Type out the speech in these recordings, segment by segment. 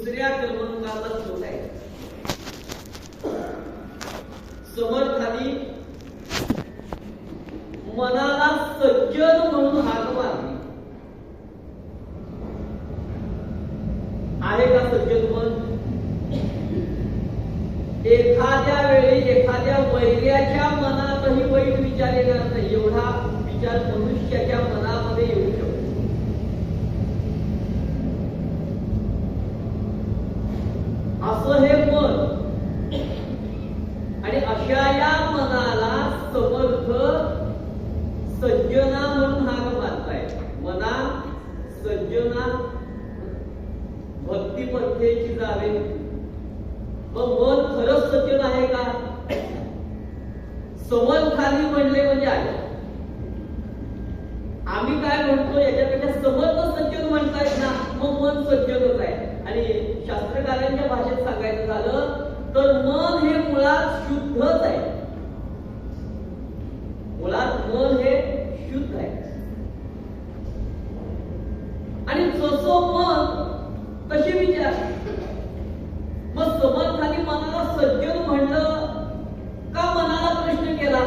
दुसऱ्या क्रमांकाला श्लोक आहे. समर्थांनी मनाला सज्जन म्हणून हाक मारली. आहे का सज्जन मन? एखाद्या वेळी एखाद्या वैर्याच्या मनातही वाईट विचार येणार नाही, एवढा विचार मनुष्याच्या मनामध्ये येऊ शकतो. असं हे मन, आणि अशा या मनाला समर्थ सज्जना म्हणून हाक मारताय. मना सज्जना भक्ती पंथेची जावे. मग मन खरंच सज्जन आहे का? समर्थांनी म्हणले म्हणजे आहे. आम्ही काय म्हणतो याच्यापेक्षा समर्थ सज्जन म्हणतायत ना, मग मन सज्जनच आहे. आणि शास्त्रकारांच्या भाषेत सांगायचं झालं तर मन हे मुळात शुद्धच आहे. मुळात मन हे शुद्ध आहे. आणि जसं मन तशी विचार. मग समर्थांनी मनाला सज्जन म्हणलं का मनाला प्रश्न केला?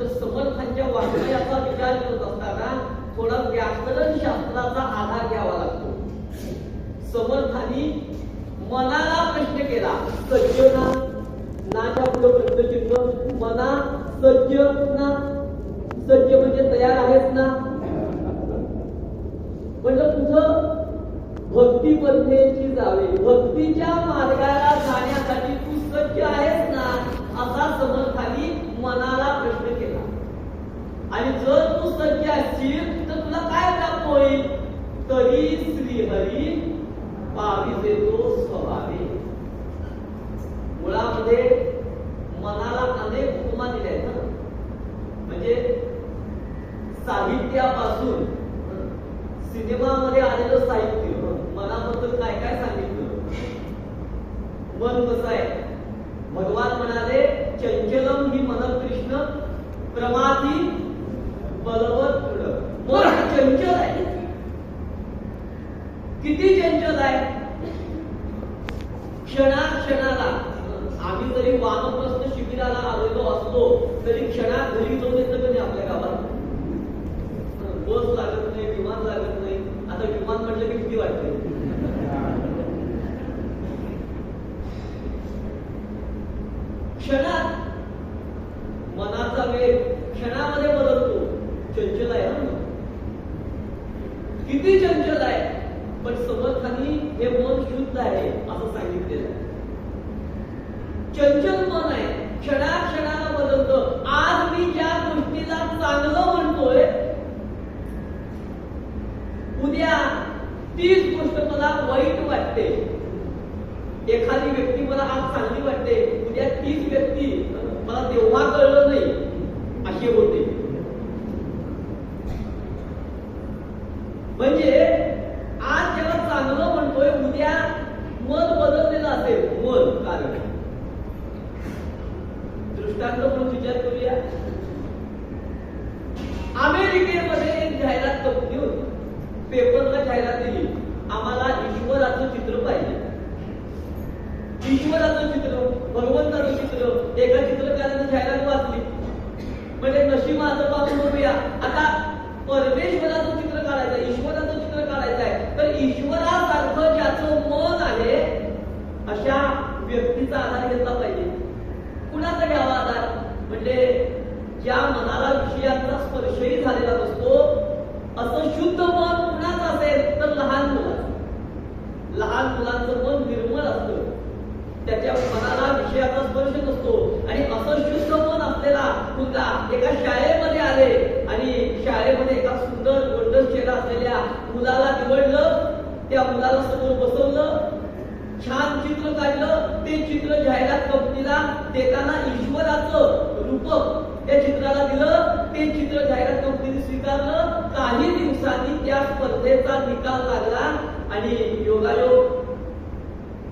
तर समर्थांच्या वाङ्मयाचा विचार करत असताना थोडा व्याकरण शास्त्राचा आधार घ्यावा लागतो. समर्थांनी मनाला प्रश्न केला. सज्जना नाच्या पुढे प्रश्नचिन्ह. मना सज्ज ना, सज्ज म्हणजे तयार आहेस ना. म्हणजे तुझं भक्ती पंथेची जावे, भक्तीच्या मार्गाला जाण्यासाठी तू सज्ज आहेस ना, असा समर्थांनी मनाला प्रश्न केला. आणि जर तू सज्ज असशील तर तुला काय प्राप्त होईल? तरी श्रीहरी पाविजे तो स्वभावे. मुळामध्ये मनाला अनेक उपमा दिल्या आहेत ना. म्हणजे साहित्यापासून सिनेमामध्ये आलेलं साहित्य, मनाबद्दल काय काय सांगितलं. मन कसं आहे? भगवान म्हणाले चंचलम ही मन कृष्ण प्रमाथी बलवत दृढ. मन चंचल आहे. किती चंचल आहे? क्षणाक्षणाला. आम्ही जरी वानप्रस्थ शिबिराला आलेलो असलो तरी क्षणात घरी जाऊन येतं कधी आपल्या गावात. बस लागत नाही, विमान लागत नाही. आता विमान म्हटलं की किती वाटते. क्षणात मनाचा वेग क्षणामध्ये बदलतो. चंचल आहे ना. किती चंचल आहे. पण समर्थांनी हे मन शुद्ध आहे असं सांगितलेलं आहे. चंचल मन आहे, क्षणाक्षणाला बदलतं. आज मी ज्या गोष्टीला चांगलं म्हणतोय, उद्या तीच गोष्ट मला वाईट वाटते. एखादी व्यक्ती मला आज चांगली वाटते, उद्या तीच व्यक्ती मला तेव्हा कळलं नाही अशी होते. म्हणजे आज जेव्हा चांगलं म्हणतोय, उद्या मन बदललेलं असेल. मन कारण दृष्टांत म्हणून विचार करूया. अमेरिकेमध्ये एक जाहिरात कंपनी होती. पेपरला जाहिरात दिली, आम्हाला ईश्वराचं चित्र पाहिजे. ईश्वराचं चित्र, भगवंताचं चित्र. एका चित्रकाराने जाहिरात वाचली. म्हणजे नशिबाचं पाहून बघूया. आता परमेश्वराचं चित्र काढायचं, ईश्वराचं चित्र काढायचं आहे. तर ईश्वरासारखं ज्याचं मन आहे अशा व्यक्तीचा आधार घेतला पाहिजे. कुणाचा घ्यावा आधार? म्हणजे ज्या मनाला विषयाचा स्पर्शही झालेला नसतो असं शुद्ध मन कुणाचं असेल तर लहान मुलाचं. लहान मुलांचं मन निर्मळ असतं, त्याच्या मनाला विषयाचा स्पर्श नसतो. आणि असं शुद्ध मन असलेला मुलगा एका शाळेमध्ये आले आणि शाळेमध्ये एका सुंदर गोल्डन चेहरा असलेल्या मुलाला निवडलं. त्या मुलाला समोर बसवलं, छान चित्र काढलं. ते चित्र जाहिरात कंपनीला देताना ईश्वराचं रूपक त्या चित्राला दिलं. ते चित्र जाहिरात कंपनीने स्वीकारलं. काही दिवसांनी त्या स्पर्धेचा निकाल लागला आणि योगायोग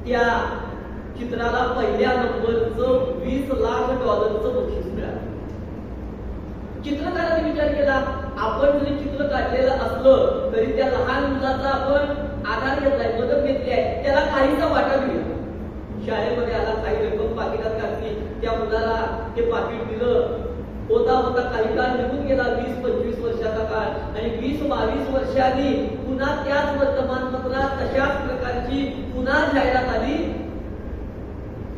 त्या चित्राला पहिल्या नंबरचं $20 लाख बक्षीस मिळालं. चित्रकाराने विचार केला, आपण जरी चित्र काढलेलं असलं तरी त्या लहान मुलाचा आपण आधार घेतलाय, मदत घेतली आहे, त्याला पाकिटात घातली. त्या मुलाला ते पाकिट दिलं. होता होता काही काळ निघून गेला, 20-25 वर्षाचा काळ, आणि 20-22 वर्षांनी पुन्हा त्याच वर्तमानपत्रात तशाच प्रकारची पुन्हा जाहिरात आली.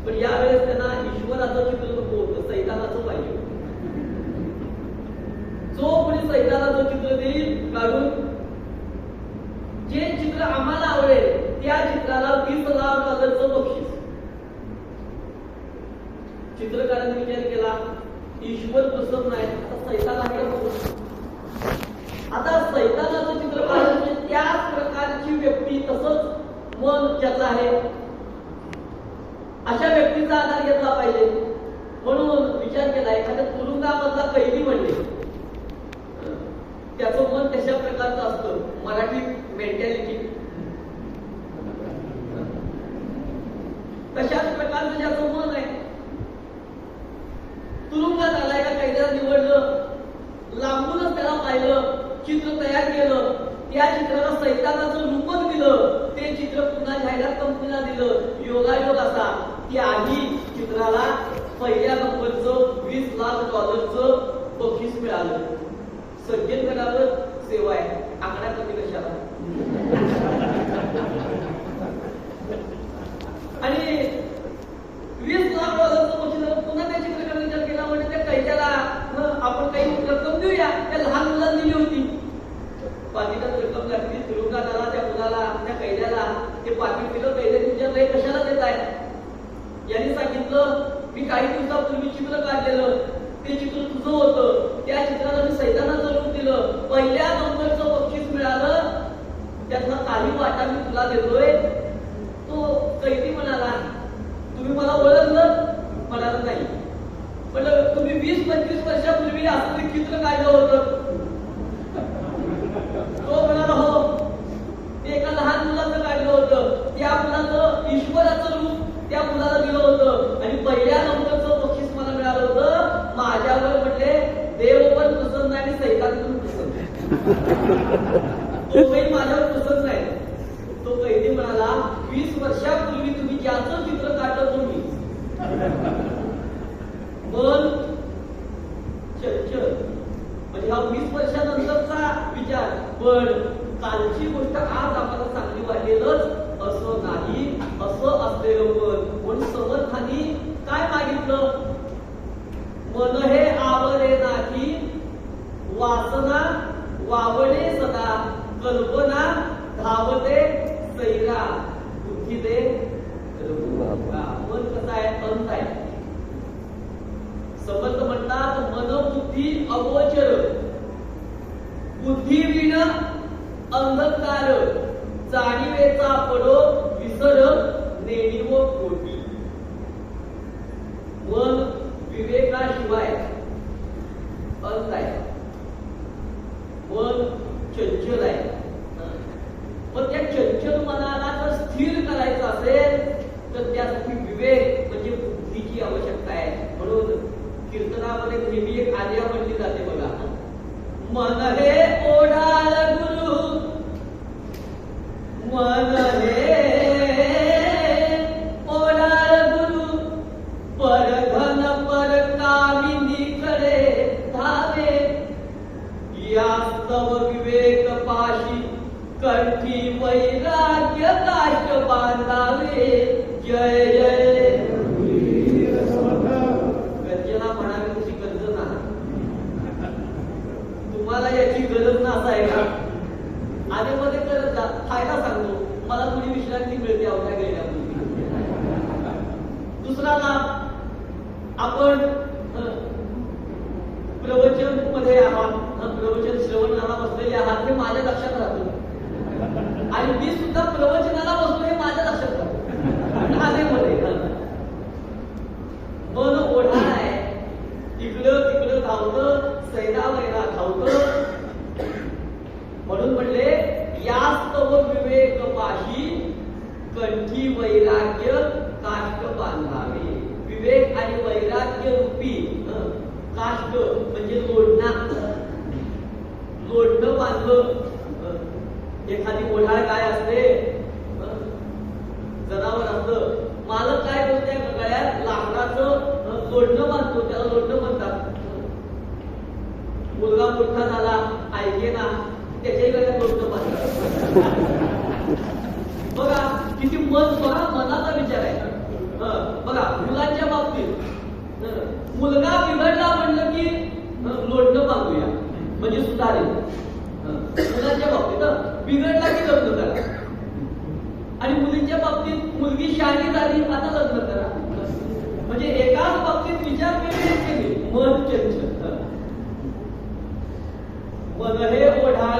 पण यावेळेस त्यांना ईश्वराचं चित्र नको होतं, सैतानाचं पाहिजे. जो कोणी सैतानाचं चित्र देईल काढून, जे चित्र आम्हाला आवडेल त्या चित्राला $20,00,000 बक्षीस. चित्रकाराने विचार केला, ईश्वर प्रसन्न नाही, आता सैतान आहे का? आता सैतानाचं चित्र काढलं म्हणजे त्याच प्रकारची व्यक्ती, तसंच मन ज्याचं आहे, अशा व्यक्तीचा आधार घेतला पाहिजे. म्हणून विचार केला, एखाद्या तुरुंगामधला कैदी म्हणले, त्याचं मन कशा प्रकारचं असतं, मराठी मेंटॅलिटी तशाच प्रकारचं ज्याचं मन आहे. तुरुंगात आलाय का कैद्याला निवडलं, लांबूनच त्याला पाहिलं, चित्र तयार केलं, त्या चित्राला सैतानाचं रूपच दिलं, ते चित्र पुन्हा जाहिरात कंपनीला दिलं. योगायोग असा की आधी चित्राला पहिल्या नंबरचं $20,00,000 बक्षीस मिळालं. सज्जनगडावर सेवा आहे, आकडा कमी कशाला. आणि $20,00,000 बक्षीस पुन्हा त्या चित्रकाराने विचार केला, म्हणजे त्या कैद्याला आपण काही रक्कम देऊया. त्या लहान मुलांनी दिली होती, पाकिटात रक्कम घातली, तुरुंगात आला, त्या मुलाला, त्या कैद्याला ते पाकिट दिलं. कैद्याने विचारलं, कशाला देत आहे? यांनी सांगितलं, मी काही दिवसापूर्वी चित्र काढलेलं, ते चित्र तुझं होतं, त्या चित्राला मी सैतानाचं रूप दिलं, पहिल्या नंबरचं बक्षीस मिळालं, त्यातला काही वाटा मी तुला देतोय. तो कैदी म्हणाला, तुम्ही मला ओळखलं? म्हणाला नाही. म्हटलं, तुम्ही 20-25 वर्षापूर्वी असं ते चित्र काढलं होतं? तो म्हणाला, हो, ते एका लहान मुलाचं काढलं होतं, त्या मुलाचं ईश्वराचं रूप त्या मुलाला दिलं होतं, आणि पहिल्या नंबरचं बक्षीस मला मिळालं होतं. माझ्यावर म्हटले, देव पण प्रसन्न आहे आणि सैतान पण प्रसन्न आहे. तो काही माझ्यावर प्रसन्न आहे. तो कैदी म्हणाला, 20 वर्षापूर्वी तुम्ही ज्याचं चित्र काढलं तुम्ही, मन चंचल, म्हणजे हा 20 वर्षानंतरचा विचार. पण कालची गोष्ट आज आम्हाला चांगली वाटेलच असं नाही, असं असलेलं मन. म्हणून समर्थांनी काय मागितलं? मन हे आवरे नाही, वासना वावणे सदा, कल्पना धावते सैरा, बुद्धी दे. मन कसं आहे? अंत आहे. समर्थ म्हणतात, मन बुद्धी अगोचर, बुद्धी विण अंधकार, जाणीवेचा पडो विसर नेणीव कोटी. मन विवेकाशिवाय अंत आहे. मन चंचल आहे. पण त्या चंचल मनाला जर स्थिर करायचं असेल तर त्यासाठी विवेक म्हणजे बुद्धीची आवश्यकता आहे. म्हणून कीर्तनामध्ये नेहमी एक आज्ञा म्हणली जाते बघा, मन हे ओढाळ गुरु, मन हे ओढाळ गुरु, परधन पर कामिनीकडे धावे, यास्तव विवेक पाशी कंठी वैराग्य काष्ट बांधावे. जय जय गर्जना म्हणावी तशी गर्जना. तुम्हाला याची गरज नसाय का? आधी मध्ये करत जा. फायदा सांगतो, मला थोडी विश्रांती मिळते आवड्या गेल्यापूर्वी. दुसरा लाभ, आपण प्रवचन मध्ये आहात, प्रवचन श्रवणाला बसलेले आहात, हे माझ्या लक्षात राहतं. आणि मी सुद्धा प्रवचनाला बसलो हे माझ्या लक्षात राहतं. मन ओढाळ आहे, इकडं तिकडं धावतं, सैरा वैरा धावतं. म्हणून म्हणले, यास्तव विवेक पाशी कंठी वैराग्य काष्ट बांधावे. विवेक आणि वैराग्य रूपी काष्ट म्हणजे लोढणं बांधलं. एखादी ओढाळ काय असते, जनावर असतं, मालक काय करते, गळ्यात लाकडाचं लोटणं बांधतो, त्याला लोटणं म्हणतात. मुलगा मोठा झाला ऐके ना, त्याच्याही वेळेला लोटणं बांधतात. बघा किती मन बघा, मनाचा विचार आहे. बघा मुलांच्या बाबतीत मुलगा बिघडला म्हणलं की लोटणं बांधूया म्हणजे सुधारेल. मुलांच्या बाबतीत बिघडला की लग्न करा, आणि मुलींच्या बाबतीत मुलगी शहाणी झाली आता लग्न करा. म्हणजे एकाच बाबतीत विचार केले मन चंचल. मन हे ओढाळ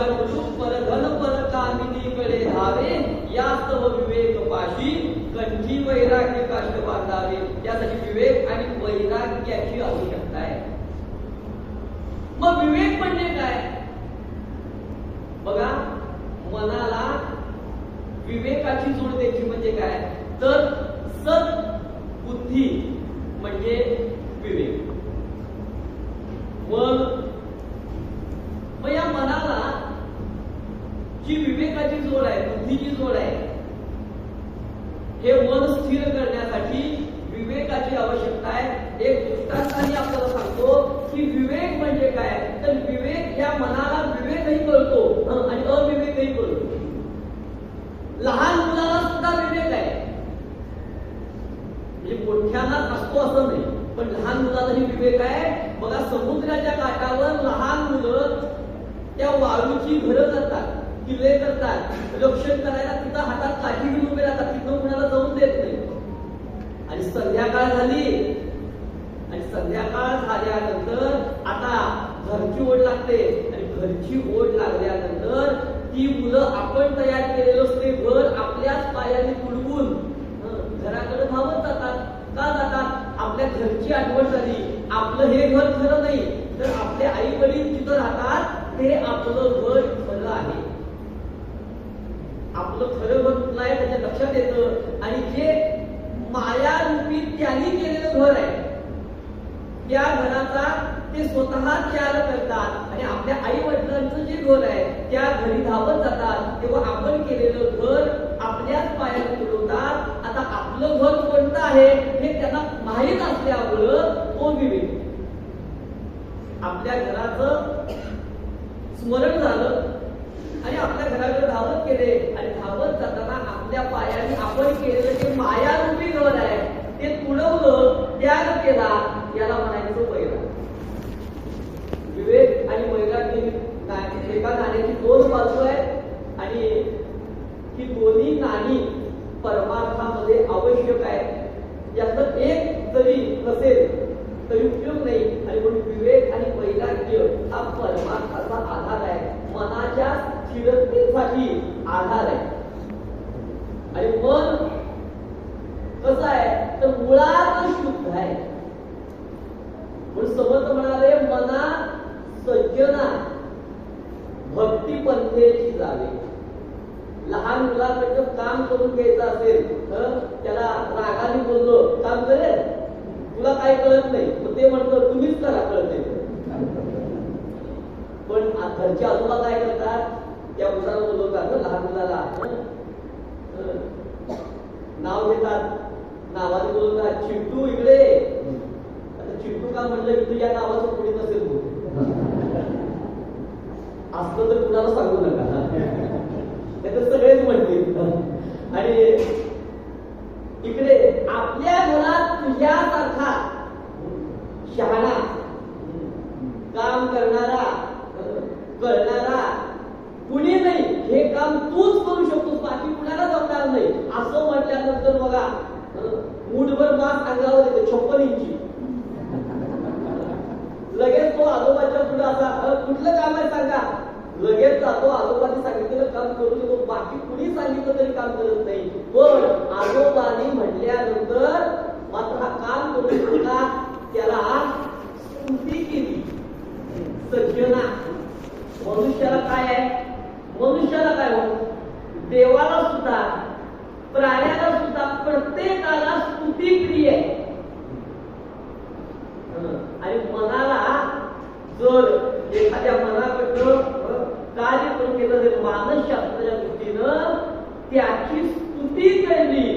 परधन पर कामिनीकडे धावे, यास्तव विवेक पाशी कंठी वैराग्य काष्ट बांधावे. यासाठी विवेक आणि वैराग्याची आवश्यकता आहे. मग विवेक म्हणजे काय? बघा मनाला विवेकाची जोड द्यायची म्हणजे काय, तर सद्बुद्धी म्हणजे विवेक. मग या मनाला जी विवेकाची जोड आहे, बुद्धीची जोड आहे, हे मन स्थिर करण्यासाठी विवेकाची आवश्यकता आहे. एक दृष्टांताने आपल्याला सांगतो की विवेक म्हणजे काय, तर विवेक या मनाला विवेकही कळतो आणि अविवेकही कळतो. लहान मुलाला सुद्धा विवेक आहे, म्हणजे मोठ्यांना असतो असं नाही, पण लहान मुलालाही विवेक आहे. बघा समुद्राच्या काठावर लहान मुलं त्या वाळूची घरं करतात, किल्ले करतात, रक्षण करायला तिथं हातात काठी घेऊन उभे राहतात, तिथं कुणाला जाऊन देत नाही. आणि संध्याकाळ झाली, आणि संध्याकाळ झाल्यानंतर आता घरची ओढ लागते, आणि घरची ओढ लागल्यानंतर ती मुलं आपण तयार केलेलं असते घर आपल्याच पायाने तुडवून घराकडे धावत जातात. का जातात? आपल्या घरची आठवण झाली. आपलं हे घर खरं नाही, तर आपले आई वडील जिथं राहतात ते आपलं घर खरं आहे. आपलं खरं घर कुठलं आहे त्याच्या लक्षात येतं, आणि जे माया रूपी त्यांनी केलेलं घर आहे त्या घराचा ते स्वतः त्याग करतात, आणि आपल्या आई वडिलांचं जे घर आहे त्या घरी धावत जातात. तेव्हा आपण केलेलं घर आपल्याच पायाने तुडवतात. आता आपलं घर कोणतं आहे हे त्यांना माहीत असल्यामुळं तो विवेक. आपल्या घराचं स्मरण झालं आणि आपल्या घराकडे धावत गेले, आणि धावत जाताना आपल्या पायाने आपण केलेलं जे मायारूपी घर आहे ते तुडवलं, त्याग केला. याला म्हणायचं वैराग्य. विवेक आणि वैराग्य एका नाण्याची दोन बाजू आहेत, आणि ही दोन्ही नाणी परमार्थामध्ये आवश्यक आहे. यातलं एक जरी नसेल तरी उपयोग नाही. आणि म्हणून विवेक आणि वैराग्य हा परमार्थाचा आधार आहे, मनाच्या स्थिरतेसाठी आधार आहे. आणि मन कसं आहे तर मुळात शुद्ध आहे. म्हणून समर्थ म्हणाले मना सज्जना भक्ती पंथेची जावे. लहान मुलाकडं काम करून घ्यायचं असेल तर त्याला रागाने बोललो काम करेल, तुला काय कळत नाही, मग ते म्हणतं तुम्हीच करा कळते. पण घरच्या आजोबा काय करतात, त्या मुलाला बोलवतात लहान मुलाला नाव घेतात, नावाने बोलवतात चिंटू इकडे. आता चिंटू का म्हणलं की तुझ्या नावाचं कोणी नसेल बोल असलं तर कुणाला सांगू नका, नाही तर सगळेच म्हणतील. आणि इकडे आपल्या घरात तुझ्यासारखा शहाणा काम करणारा करणारा कुणी नाही, हे काम तूच करू शकतोस, बाकी कुणाला जमणार नाही असं म्हटल्यानंतर बघा मूठभर मास अंगावर येते 56 इंची. लगेच तो आजोबाच्या पुढे असा कुठलं काम आहे सांगा, लगेच जातो आजोबांनी सांगितलेलं काम करू शकतो, बाकी कुणी सांगितलं तरी काम करत नाही. पण आजोबांनी म्हटल्यानंतर मात्र हा काम करू शकता, त्याला स्तुती केली. सज्जना मनुष्याला काय आहे, मनुष्याला काय हो, देवाला सुद्धा प्राण्याला सुद्धा प्रत्येकाला स्तुती प्रिय आहे. आणि मनाला जर एखाद्या मनाकडनं कार्य करून केलं जर मानसशास्त्राच्या दृष्टीनं त्याची स्तुती केली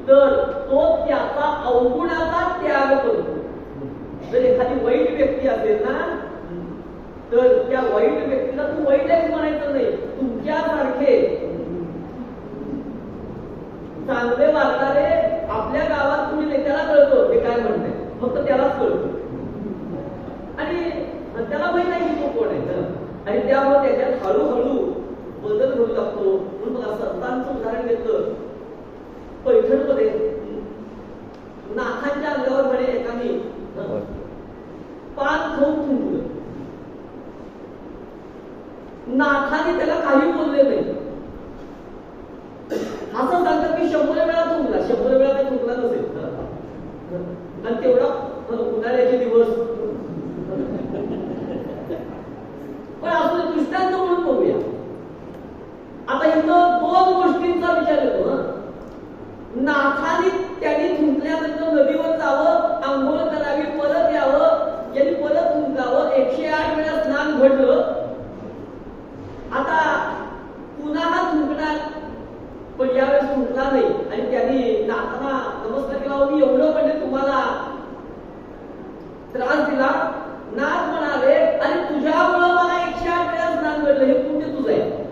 तर तो त्याचा अवगुणाचा त्याग करतो. जर एखादी वाईट व्यक्ती असेल ना, तर त्या वाईट व्यक्तीला तू वाईटच म्हणायचं नाही. तुमच्यासारखे चांगले वागणारे आपल्या गावात तुम्ही नाही, त्याला कळतो हे काय म्हणताय, फक्त त्यालाच कळतो. आणि त्याला माहित नाही की तो कोण आहे. आणि त्यामुळे त्याच्यात हळूहळू बदल घडू लागतो. म्हणून मला संतांचं उदाहरण घेतलं. पैठणमध्ये नाथांच्या अंगावर म्हणे एकाने पान खाऊन थुंकलं. नाथाने त्याला काही बोलले नाही. असं सांगतात की 100 वेळा थुंकला, 100 वेळा काही थुंकला नसेल. आणि तेवढा उन्हाळ्याचे दिवस. पण आपण दृष्टांत म्हणून बघूया. आता इथं 2 गोष्टींचा विचार येतो. नाथाने त्यांनी थुंकल्यानंतर नदीवर जावं, आंघोळ करावी, परत यावं, यांनी परत थुंकावं. 108 वेळा स्नान घडलं. आता पुन्हा हा थुंकणार, पण यावेळेस थुंकला नाही. आणि त्यांनी नाथांना नमस्कार केला. मी एवढं म्हणजे तुम्हाला त्रास दिला. नाथ म्हणाले, आणि तुझ्यामुळं मला 108 वेळा स्नान घडलं, हे पुण्य तुझं आहे.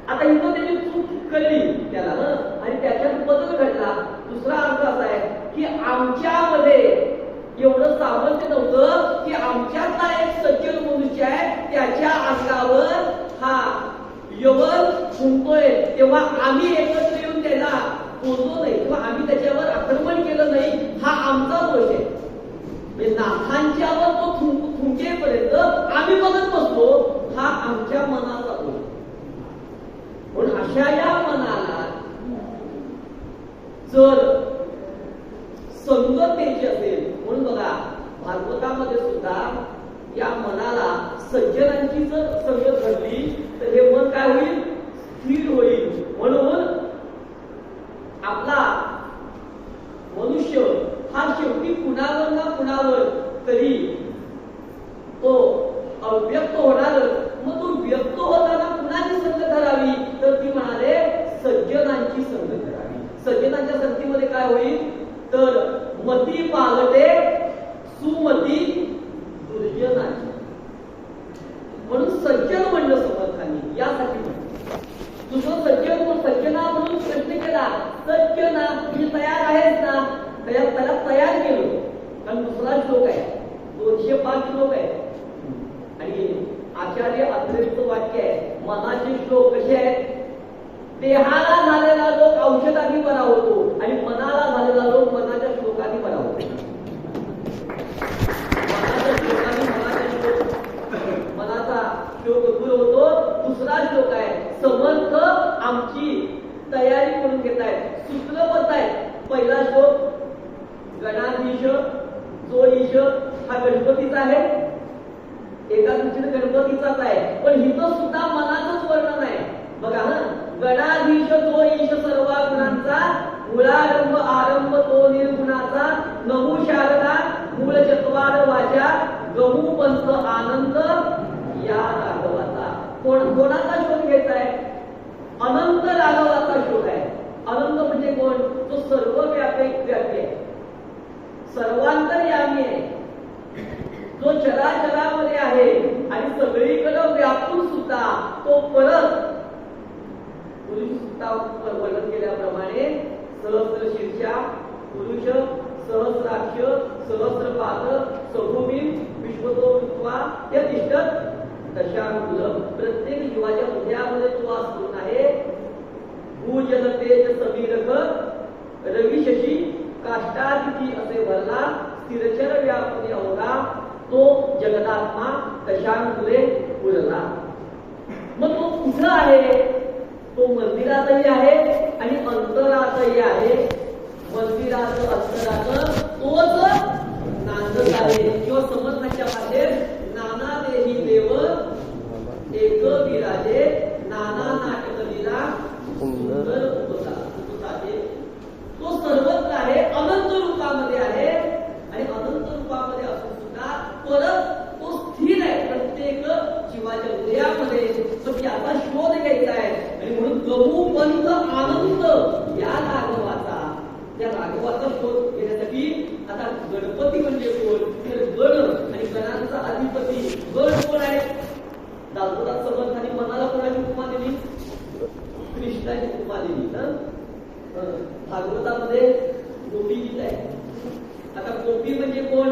आता इथं त्याची चूक कळली त्याला आणि त्याच्यात बदल घडला. दुसरा अर्थ असा आहे की आमच्यामध्ये एवढं सामर्थ्य नव्हतं की आमच्यातला एक सज्जन मनुष्य आहे, त्याच्या अंगावर हा यवन फुंकतोय, तेव्हा आम्ही एकत्र येऊन त्याला बोललो नाही किंवा आम्ही त्याच्यावर आक्रमण केलं नाही. हा आमचा दोष आहे. नाथांच्यावर तो थुंकेपर्यंत आम्ही बघत बसलो, हा आमच्या मनाचा दोष. म्हणून अशा या मनाला जर संगत द्यायची असेल, म्हणून बघा भागवतामध्ये सुद्धा या मनाला सज्जनांची जर संगत घडली तर हे मन काय होईल, स्थिर होईल. म्हणून आपला मनुष्य हा शेवटी कुणावर ना कुणावर तरी तो अव्यक्त होणार. मग तो व्यक्त होताना कुणाची संगत धरावी, तर ती म्हणाले सज्जनांची संगत धरावी. सज्जनांच्या संगतीमध्ये काय होईल, तर मती पागटे सुमती दुर्जनाची. म्हणून सज्जन म्हणलं समर्थांनी यासाठी म्हणलं. तुझं सज्जना म्हणून प्रश्न केला. सज्जना म्हणजे तयार आहेस ना, त्याला तयार केलं. कारण दुसरा श्लोक आहे, 205 श्लोक आहे. आणि आचार्य अत्रेंचं वाक्य आहे, मनाचे श्लोक कसे आहेत, देहाला झालेला लोक औषधाने बरा होतो आणि मनाला झालेला लोक मनाच्या श्लोकाने बरा होतो. मनाचा श्लोक दूर होतो. दुसरा श्लोक आहे, समर्थ आमची तयारी करून घेत आहेत, सूत्रबद्ध आहे. पहिला श्लोक गणाधीश जो ईश हा गणपतीचा आहे, एका दृष्टीने गणपतीचाच आहे, पण इथं सुद्धा मनाचंच वर्णन आहे. बघा ना, गणाधीश जो ईश सर्व गुणांचा, मूळारंभ आरंभ तो निर्गुणाचा, नमू शारदा मूळ चत्वार वाचा, गमू पंथ आनंद या राघवाचा. कोणाचा शोध घ्यायचा आहे, अनंत राघवाचा शोध आहे. अनंत म्हणजे कोण, तो सर्वव्यापी आहे, सर्वांतर्यामी आहे, जो चराचरामध्ये आहे आणि सगळीकडे व्यापून सुद्धा तो परत पुरुष सुद्धा वर्णन केल्याप्रमाणे सहस्र शीर्षा पुरुष, सहस्राक्ष, सहस्रपाद, सभूमी, विश्वतो विश्वा या तिष्ठत दशांकुल. प्रत्येक जीवाच्या हृदयामध्ये तो वास करून आहे. भूजल तेज समीरक रवी शशी काष्टादिती असे भरला, स्थिरचर व्यापुनी अवघा, तो जगदात्मा दशांकुले उरला. मग तो कुठं आहे, तो मंदिरातही आहे आणि अंतरातही आहे. मंदिरात अंतरात तोच नांदत आहे. किंवा समजण्याच्या भाषेत नाना देही देव एक विराजे, नाना नाटक लीला सुंदर उपसाचे. तो सर्वत्र आहे, अनंत रूपामध्ये आहे आणि अनंत रूपामध्ये असून सुद्धा परत तो स्थिर आहे प्रत्येक जीवाच्या हृदयामध्ये. तर याचा शोध घ्यायचा आहे. आणि म्हणून गमू पंथ आनंद या राघवाचा उपमा दिली ना. भागवतामध्ये गोपी गीत आहे. आता गोपी म्हणजे कोण?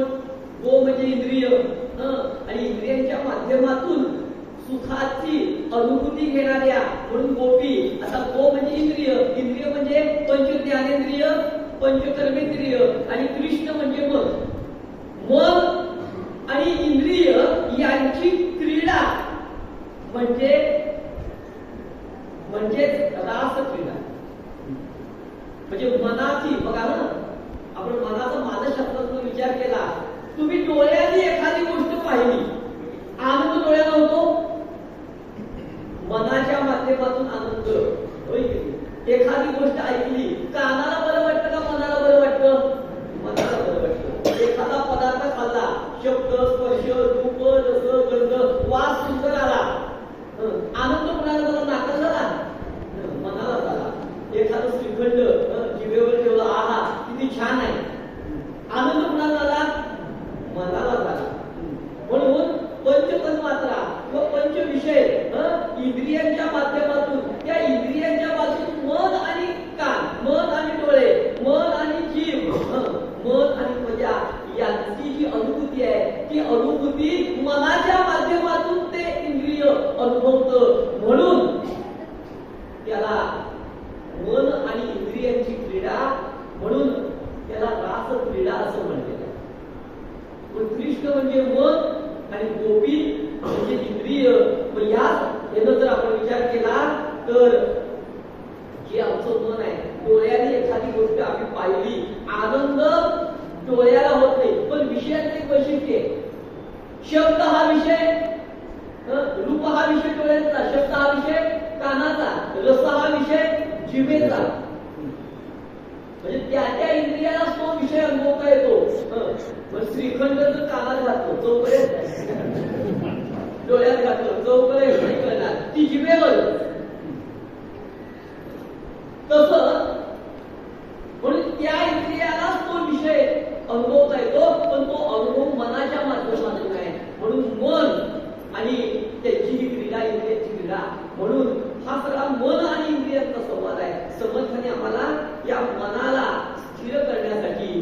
गो म्हणजे इंद्रिय, आणि इंद्रियांच्या माध्यमातून सुखाची अनुभूती घेणाऱ्या म्हणून गोपी. आता गो म्हणजे इंद्रिय, इंद्रिय म्हणजे पंच ज्ञानेंद्रिय, पंचकर्मेंद्रिय, आणि कृष्ण म्हणजे मन आणि इंद्रिय यांची क्रीडा म्हणजेच रास क्रीडा. म्हणजे मनाची, बघा ना, आपण मनाचा मानसशास्त्राचा विचार केला. तुम्ही डोळ्याने एखादी गोष्ट पाहिली, आनंद डोळ्याला होतो, मनाच्या माध्यमातून आनंद होय. एखादी गोष्ट ऐकली, कानाला बरं वाटतं का मनाला बरं वाटतं? मनाला बरं वाटतं. एखादा पदार्थ खाल्ला, शब्द, स्पर्श, रूप, रस, गंध, वास सुंदर आला, आनंद कुणाला झाला? नाकाला झाला, मनाला झाला. एखादं श्रीखंड जिभेवर ठेवला, आहा किती छान आहे, आनंद कुणाला झाला? मनाला झाला. म्हणून पंचतन्मात्रा किंवा पंच विषय इंद्रियांच्या माध्यमातून, त्या इंद्रियांच्या बाजून मन आणि कान, मन आणि डोळे, मन आणि जीभ, मन आणि मजा यांची जी अनुभूती आहे, ती अनुभूती मनाच्या माध्यमातून ते इंद्रिय अनुभवतं. म्हणून त्याला मन आणि इंद्रियांची क्रीडा, म्हणून त्याला रास क्रीडा असं म्हणलेलं आहे. पण कृष्ण म्हणजे मन आणि गोपी म्हणजे इंद्रिय. यानं जर आपण विचार केला तर जे आमचं मन आहे, डोळ्याने एखादी गोष्ट आम्ही पाहिली, आनंद डोळ्याला होत नाही, पण विषयाचं एक वैशिष्ट्य आहे. शब्द हा विषय, रूप हा विषय डोळ्याचा, शब्द हा विषय कानाचा, रस हा विषय जिभेचा. म्हणजे त्या त्या इंद्रियाला तो विषय अनुभवता येतो. श्रीखंड जर कानात घातलं, जोपर्यंत डोळ्यात घातलं, जोपर्यंत नाही कळणार, ती जिभेवर. तसं म्हणून त्या इंद्रियाला तो विषय अनुभवता येतो, पण तो अनुभव मनाच्या माध्यमातून आहे. म्हणून मन आणि त्याची ही क्रीडा, इंद्रियाची क्रीडा. म्हणून हा सगळा मन आणि इंद्रियांचा संवाद आहे. समर्थाने आम्हाला या मनाला स्थिर करण्यासाठी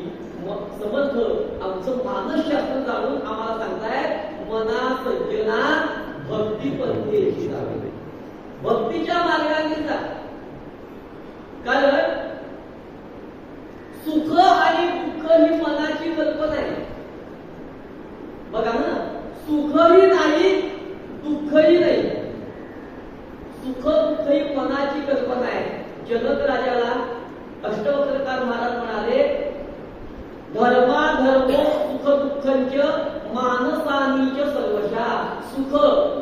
समर्थ आमचं मानसशास्त्र जाणून आम्हाला सांगतायत, मना सज्जना भक्ती पंथेची जावे, भक्तीच्या मार्गाने जा. कारण सुख आणि दुःख ही मनाची कल्पना आहे. बघा ना, सुखही नाही, दुःखही नाही. सुख दुःख ही मनाची कल्पना आहे. जनक राजाला अष्टवक्रकार महाराज म्हणाले, धर्माधर्म सुख दुःखंच मानसानीच सर्वशा. सुख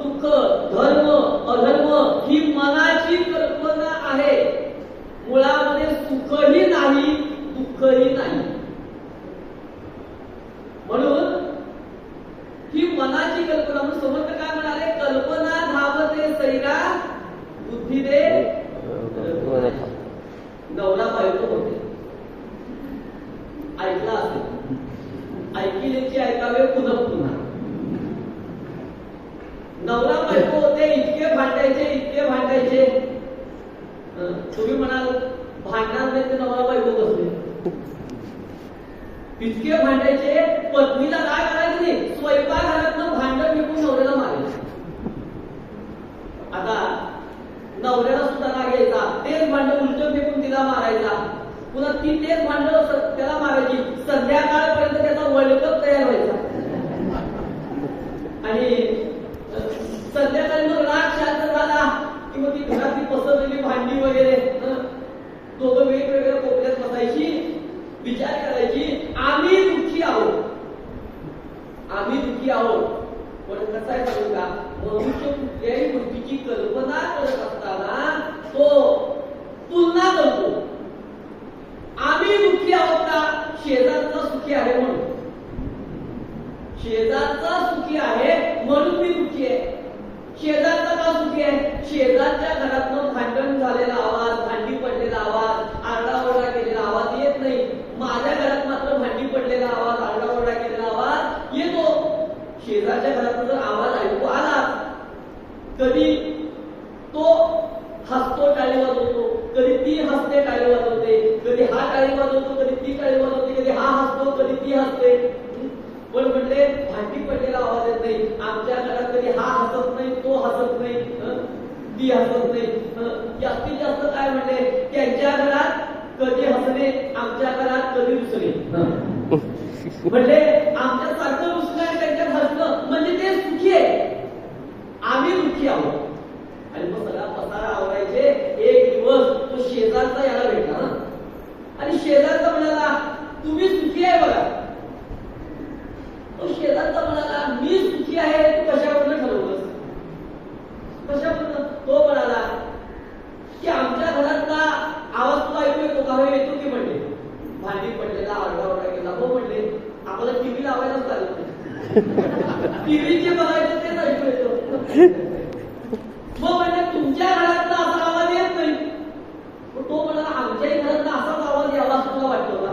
दुःख, धर्म अधर्म ही मनाची कल्पना आहे. मुळामध्ये सुखही नाही, दुःखही नाही. म्हणून ही मनाची कल्पना. म्हणून समर्थ काय म्हणाले, कल्पना धावते सैरा बुद्धी दे. नवरा बायको होते, ऐकला असेल, ऐकिलेची ऐकावे पुन्हा पुन्हा. नवरा बायको होते, इतके भांडायचे, इतके भांडायचे. तुम्ही म्हणाल भांडणार नाही ते नवरा बायको बसले, इतके भांडायचे. पत्नीला काय करायचं नाही, स्वयंपाकघरातनं भांडण फेकून नवऱ्याला मारायचं. आता नवऱ्याला सुद्धा राग यायचा, तेच भांडण उलट फेकून तिला मारायचा, पुन्हा ती तेच भांडण त्याला मारायची. संध्याकाळपर्यंत त्याचा वर्ल्ड कप तयार व्हायचा. आणि संध्याकाळी मग राग शांत झाला की मग ती घरातली पसरलेली भांडी वगैरे दोघं वेगवेगळ्या कोपऱ्यात बसायची, विचार करायची, आम्ही दुःखी आहोत, आम्ही दुःखी आहोत. पण कसं आहे सांगू का, मनुष्य कुठल्याही गोष्टीची कल्पना करत असताना तो तुलना करतो. आम्ही दुःखी आहोत का, शेजारचा सुखी आहे म्हणून, शेजारचा सुखी आहे म्हणून मी दुःखी आहे. शेजारचा का सुखी आहे, शेजारच्या घरातनं भांडण झालेला आवाज, भांडी पडलेला आवाज, आरडाओरडा केलेला आवाज येत नाही. माझ्या घरात मात्र भांडी पडलेला आवाज, आरडाओरडा केलेला आवाज येतो. शेजारच्या घरातून जर आवाज ऐकू आला, कधी तो हसतो, टाळी वाजवतो, हसते. पण म्हणले भांडी पडलेला आवाज येत नाही. आमच्या घरात कधी हा हसत नाही, तो हसत नाही, ती हसत नाही. जास्तीत जास्त काय म्हणले, त्यांच्या घरात कधी हसणे, आमच्या घरात कधी रुसणे. म्हणले आमच्या सारखं रुसणं आणि त्यांच्यात हसणं म्हणजे ते सुखी आहे, आम्ही दुःखी आहोत. आणि मग सगळा पसारा आवरायचे. एक दिवस तो शेजारचा याला भेटला ना, आणि शेजारचा म्हणाला तुम्ही सुखी आहे बघा. तो शेजारचा म्हणाला मी सुखी आहे, तू कशावरनं ठरवलंस, कशावरनं? तो म्हणाला की आमच्या घरातला आवाज तुला ऐकू येतो का? येतो की म्हणले. भांडी पडलेला आरडाओरडा केला. हो म्हणले आम्हाला टीव्ही लावायलाच चालत नाही, टीव्ही जे बघायचं तेच ऐकू येतं. मग म्हणजे तुमच्या घरातला असा आवाज येत नाही. तो म्हणाला आमच्याही घरातला असाच आवाज यावा असं तुला वाटतो का?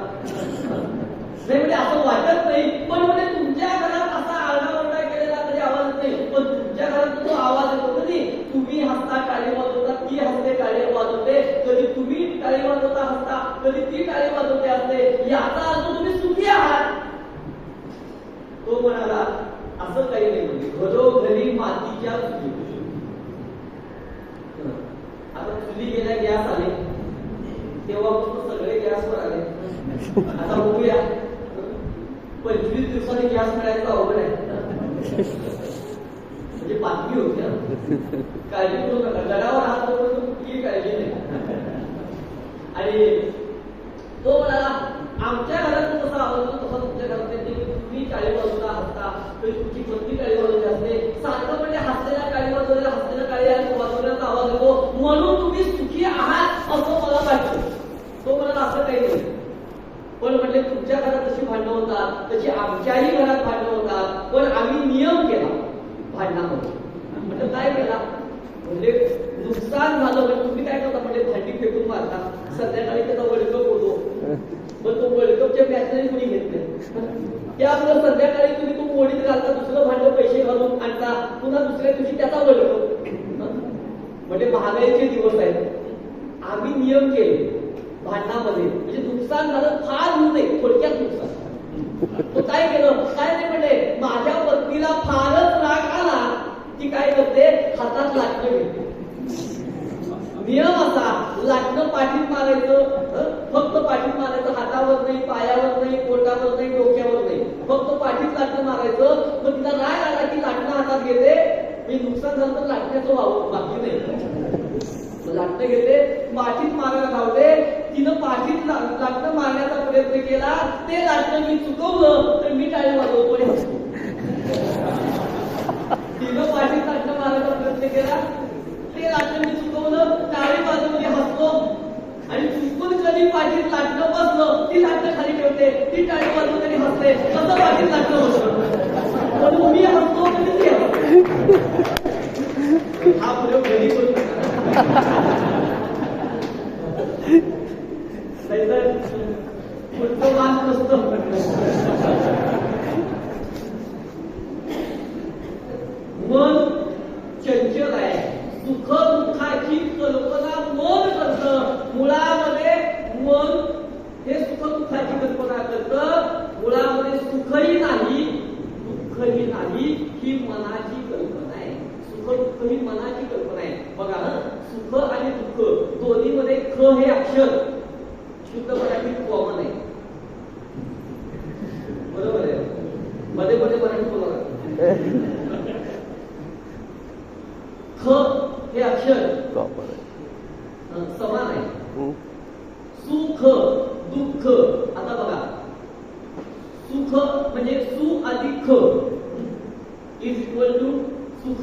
नाही म्हणजे असं वाटत नाही, पण म्हणजे तुमच्या घरात असा आरडाओरडा केलेला कधी आवाज येत नाही, पण तुमच्या घरात तो आवाज येतो. कधी तुम्ही हसता टाळी वाजवता, ती हसते टाळी वाजवते, कधी तुम्ही टाळी वाजवता हसता, कधी ती टाळी वाजवते असते, याचा अर्थ तुम्ही सुखी आहात. तो म्हणाला असं काही नाही, म्हणजे घरोघरी मातीच्या चुली. आता चुली गेल्या गॅस आले, तेव्हापासून सगळे गॅसवर आले. आता बघूया 25 दिवसांनी गॅस मिळायचं अवघड आहे. म्हणजे बातमी होती, काळजी करू नका, गडावर हात करून कुठलीही काळजी नाही. आणि तो म्हणाला आमच्या घरात कसा आवडतो तसा तुमच्या घरात तुम्ही टाळी वाजवता हसता, तुमची पत्नी टाळी वाजवली असते, सारखं म्हणजे हसलेल्या टाळी वाजवलेल्या हसलेल्या टाळी वाजवण्याचा आवाज येतो, म्हणून तुम्ही सुखी आहात असं मला वाटतं. तो म्हणाला असं काही नाही, पण म्हणजे तुमच्या घरात जशी भांडणं होतात तशी आमच्याही घरात भांडणं होतात, पण आम्ही नियम केला भांडणामध्ये. म्हणजे काय केला, म्हणजे नुकसान झालं म्हणजे तुम्ही काय करता, म्हणजे भांडी फेकून मारता, संध्याकाळी त्याचा वर्ल्ड कप होतो, पण तो वर्ल्ड कपच्या मॅचने कुणी घेत नाही. त्यामुळे संध्याकाळी तुम्ही तो मोडीत घालता, दुसरं भांडं पैसे घालून आणता, पुन्हा दुसऱ्या दिवशी त्याचा वर्ल्ड कप. म्हणजे महागाईचे दिवस आहेत. आम्ही नियम केले भांडणामध्ये, म्हणजे नुकसान झालं फार होऊ नये, थोडक्यात नुकसान. तो काय केलं, काय नाही म्हणले माझ्या पत्नीला फारच राग आला की काय करते, हातात लाटणं घेते. नियम असा, लाटणं पाठीत मारायचं, फक्त पाठीत मारायचं, हातावर नाही, पायावर नाही, पोटावर नाही, डोक्यावर नाही, फक्त पाठीत लाटणं मारायचं. मग तिला राग आला की लाटणं हातात घेते, मी नुकसान झालं तर लाटण्याचं वावर बाकी नाही, लाटणं घेते, पाठीत मारायला धावते. तिनं पाठीत लाटणं मारण्याचा प्रयत्न केला, ते लाटणं मी चुकवलं तर मी टाळी वाजवतो आणि हसतो. तिनं पाठीत लाटणं मारायचा प्रयत्न केला, ते लाटणं मी चुकवलं, टाळी वाजवली, हसतो. आणि चुकून कधी पाठीत लाटणं बसलं, ती लाटणं खाली ठेवते, ती टाळी वाजवते आणि हसते. कसं पाठीत लाटणं होतं, म्हणून मी हसतो आणि ती हसते. हा प्रयोग घरी करू पुढचं मान नसतं. मन चंचल आहे, सुख दुःखाची कल्पना मन करतं. मुळामध्ये मन हे सुख दुःखाची कल्पना करतं, मुळामध्ये सुखही नाही दुःखही नाही, ही मनाची कल्पना आहे. सुख दुःख ही मनाची कल्पना आहे. बघा ना, सुख आणि दुःख दोन्हीमध्ये ख हे अक्षर शुद्ध मराठीत कॉमन आहे, बरोबर आहे. मध्ये मध्ये मराठी बोला. ख हे अक्षर समान आहे. सुख दुःख, आता बघा सुख म्हणजे सु अधिक ख इज इक्वल टू सुख,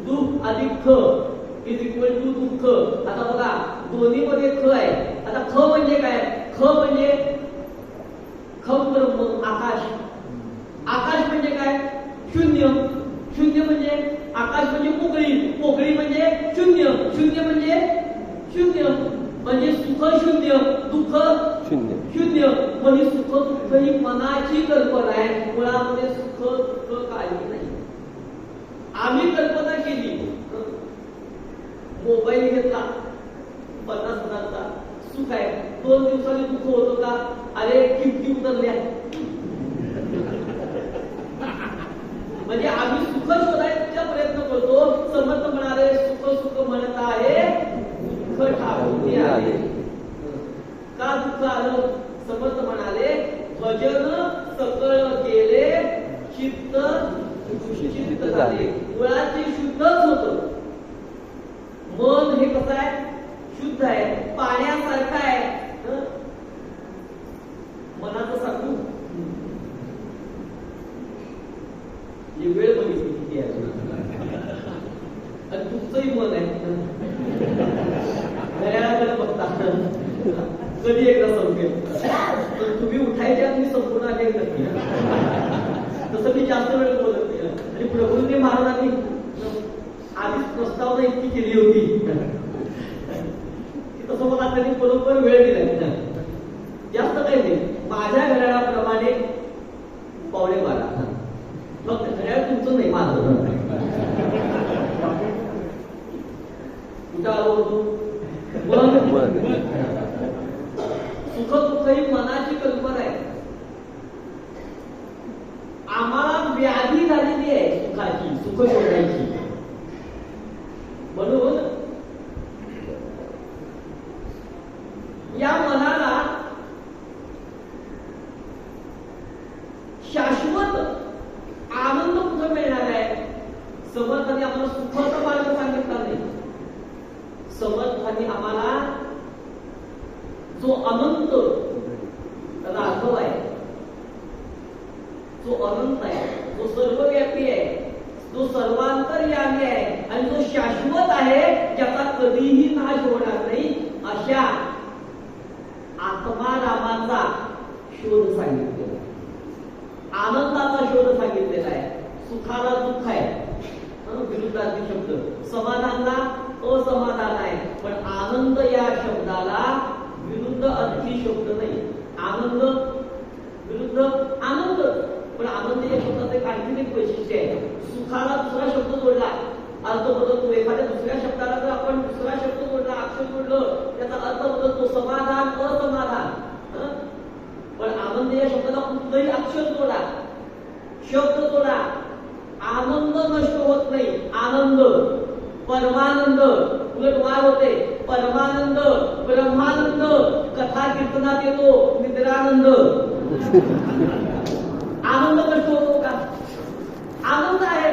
दुःख अधिक ख इज इक्वल टू दुःख. आता बघा दोन्ही मध्ये ख आहे. आता ख म्हणजे काय, ख म्हणजे खम ब्रह्म आकाश. आकाश म्हणजे काय, शून्य. शून्य म्हणजे आकाश म्हणजे पोकळी, पोकळी म्हणजे शून्य, शून्य म्हणजे शून्य, म्हणजे सुख शून्य दुःख शून्य शून्य. म्हणजे सुख दुःख ही मनाची कल्पना आहे, मुळामध्ये सुख दुःख काही नाही. आम्ही कल्पना केली, मोबाईल घेतला 50,000चा, सुख आहे. 2 दिवसांनी दुःख होतो का, अरे किमती उतरल्या, म्हणजे आम्ही सुख शोधायचा प्रयत्न करतो. समर्थ म्हणाले सुख सुख म्हणत आहे दुःख ठाकून आले. का दुःख आलं? समर्थ म्हणाले भजन सकळ केले चित्त दूषित झाले. मुळात ते शुद्धच होत. मन हे कसं आहे? शुद्ध आहे, पाण्यासारखं आहे. मनाचं सांगू वेळ बघितली किती आहे आणि तुमचंही मन आहे. घड्याळाकडे बघता कधी एकदा संपेल. तर तुम्ही उठायच्या आणि मी संपूर्ण आले नक्की. तसं मी जास्त वेळ बोलत नाही. आणि प्रभूंनी महाराजांनी आधीच प्रस्तावना इतकी केली होती की तसं मला त्यांनी बरोबर वेळ दिला. जास्त काही नाही. माझ्या घड्याळाप्रमाणे 11:15. फक्त घड्याळ तुमचं नाही, माझं. कुठं आलो होतो? सुख दुःख ही मनाची कल्पना आहे. आम्हाला व्याधी झालेली आहे सुखाची, सुख शोधायची. म्हणून या मनाला शाश्वत आनंद कुठं मिळणार आहे? समर्थांनी आम्हाला सुखाचा मार्ग सांगितला नाही. समर्थांनी आम्हाला जो अनंत राघव आहे, जो अनंत आहे, जो सर्वव्यापी आहे, जो सर्वांतर्यामी आहे आणि जो शाश्वत आहे, ज्याचा कधीही नाश होणार नाही, अशा आत्मारामाचा शोध सांगितलेला, आनंदाचा शोध सांगितलेला आहे. सुखाला दुःख आहे, विरुद्धार्थी शब्द. समाधानाला असमाधान आहे, पण आनंद या शब्दाला विरुद्ध अर्थी शब्द नाही. आनंद विरुद्ध आनंद, पण आनंद या शब्दाचं एक आणखीन एक वैशिष्ट्य आहे. सुखाला दुसरा शब्द जोडला, अर्थ बदलतो. एखाद्या दुसऱ्या शब्दाला जर आपण दुसरा शब्द जोडला, अक्षर जोडलं, त्याचा अर्थ बदलतो. समाधान, असमाधान. पण आनंद या शब्दाला कुठलंही अक्षर जोडा, शब्द जोडा, आनंद नष्ट होत नाही. आनंद, परमानंद, उलट वाढ होते. परमानंद, ब्रह्मानंद, कथा कीर्तनात येतो निद्रानंद. आनंद नष्ट होतो का? आनंद आहे,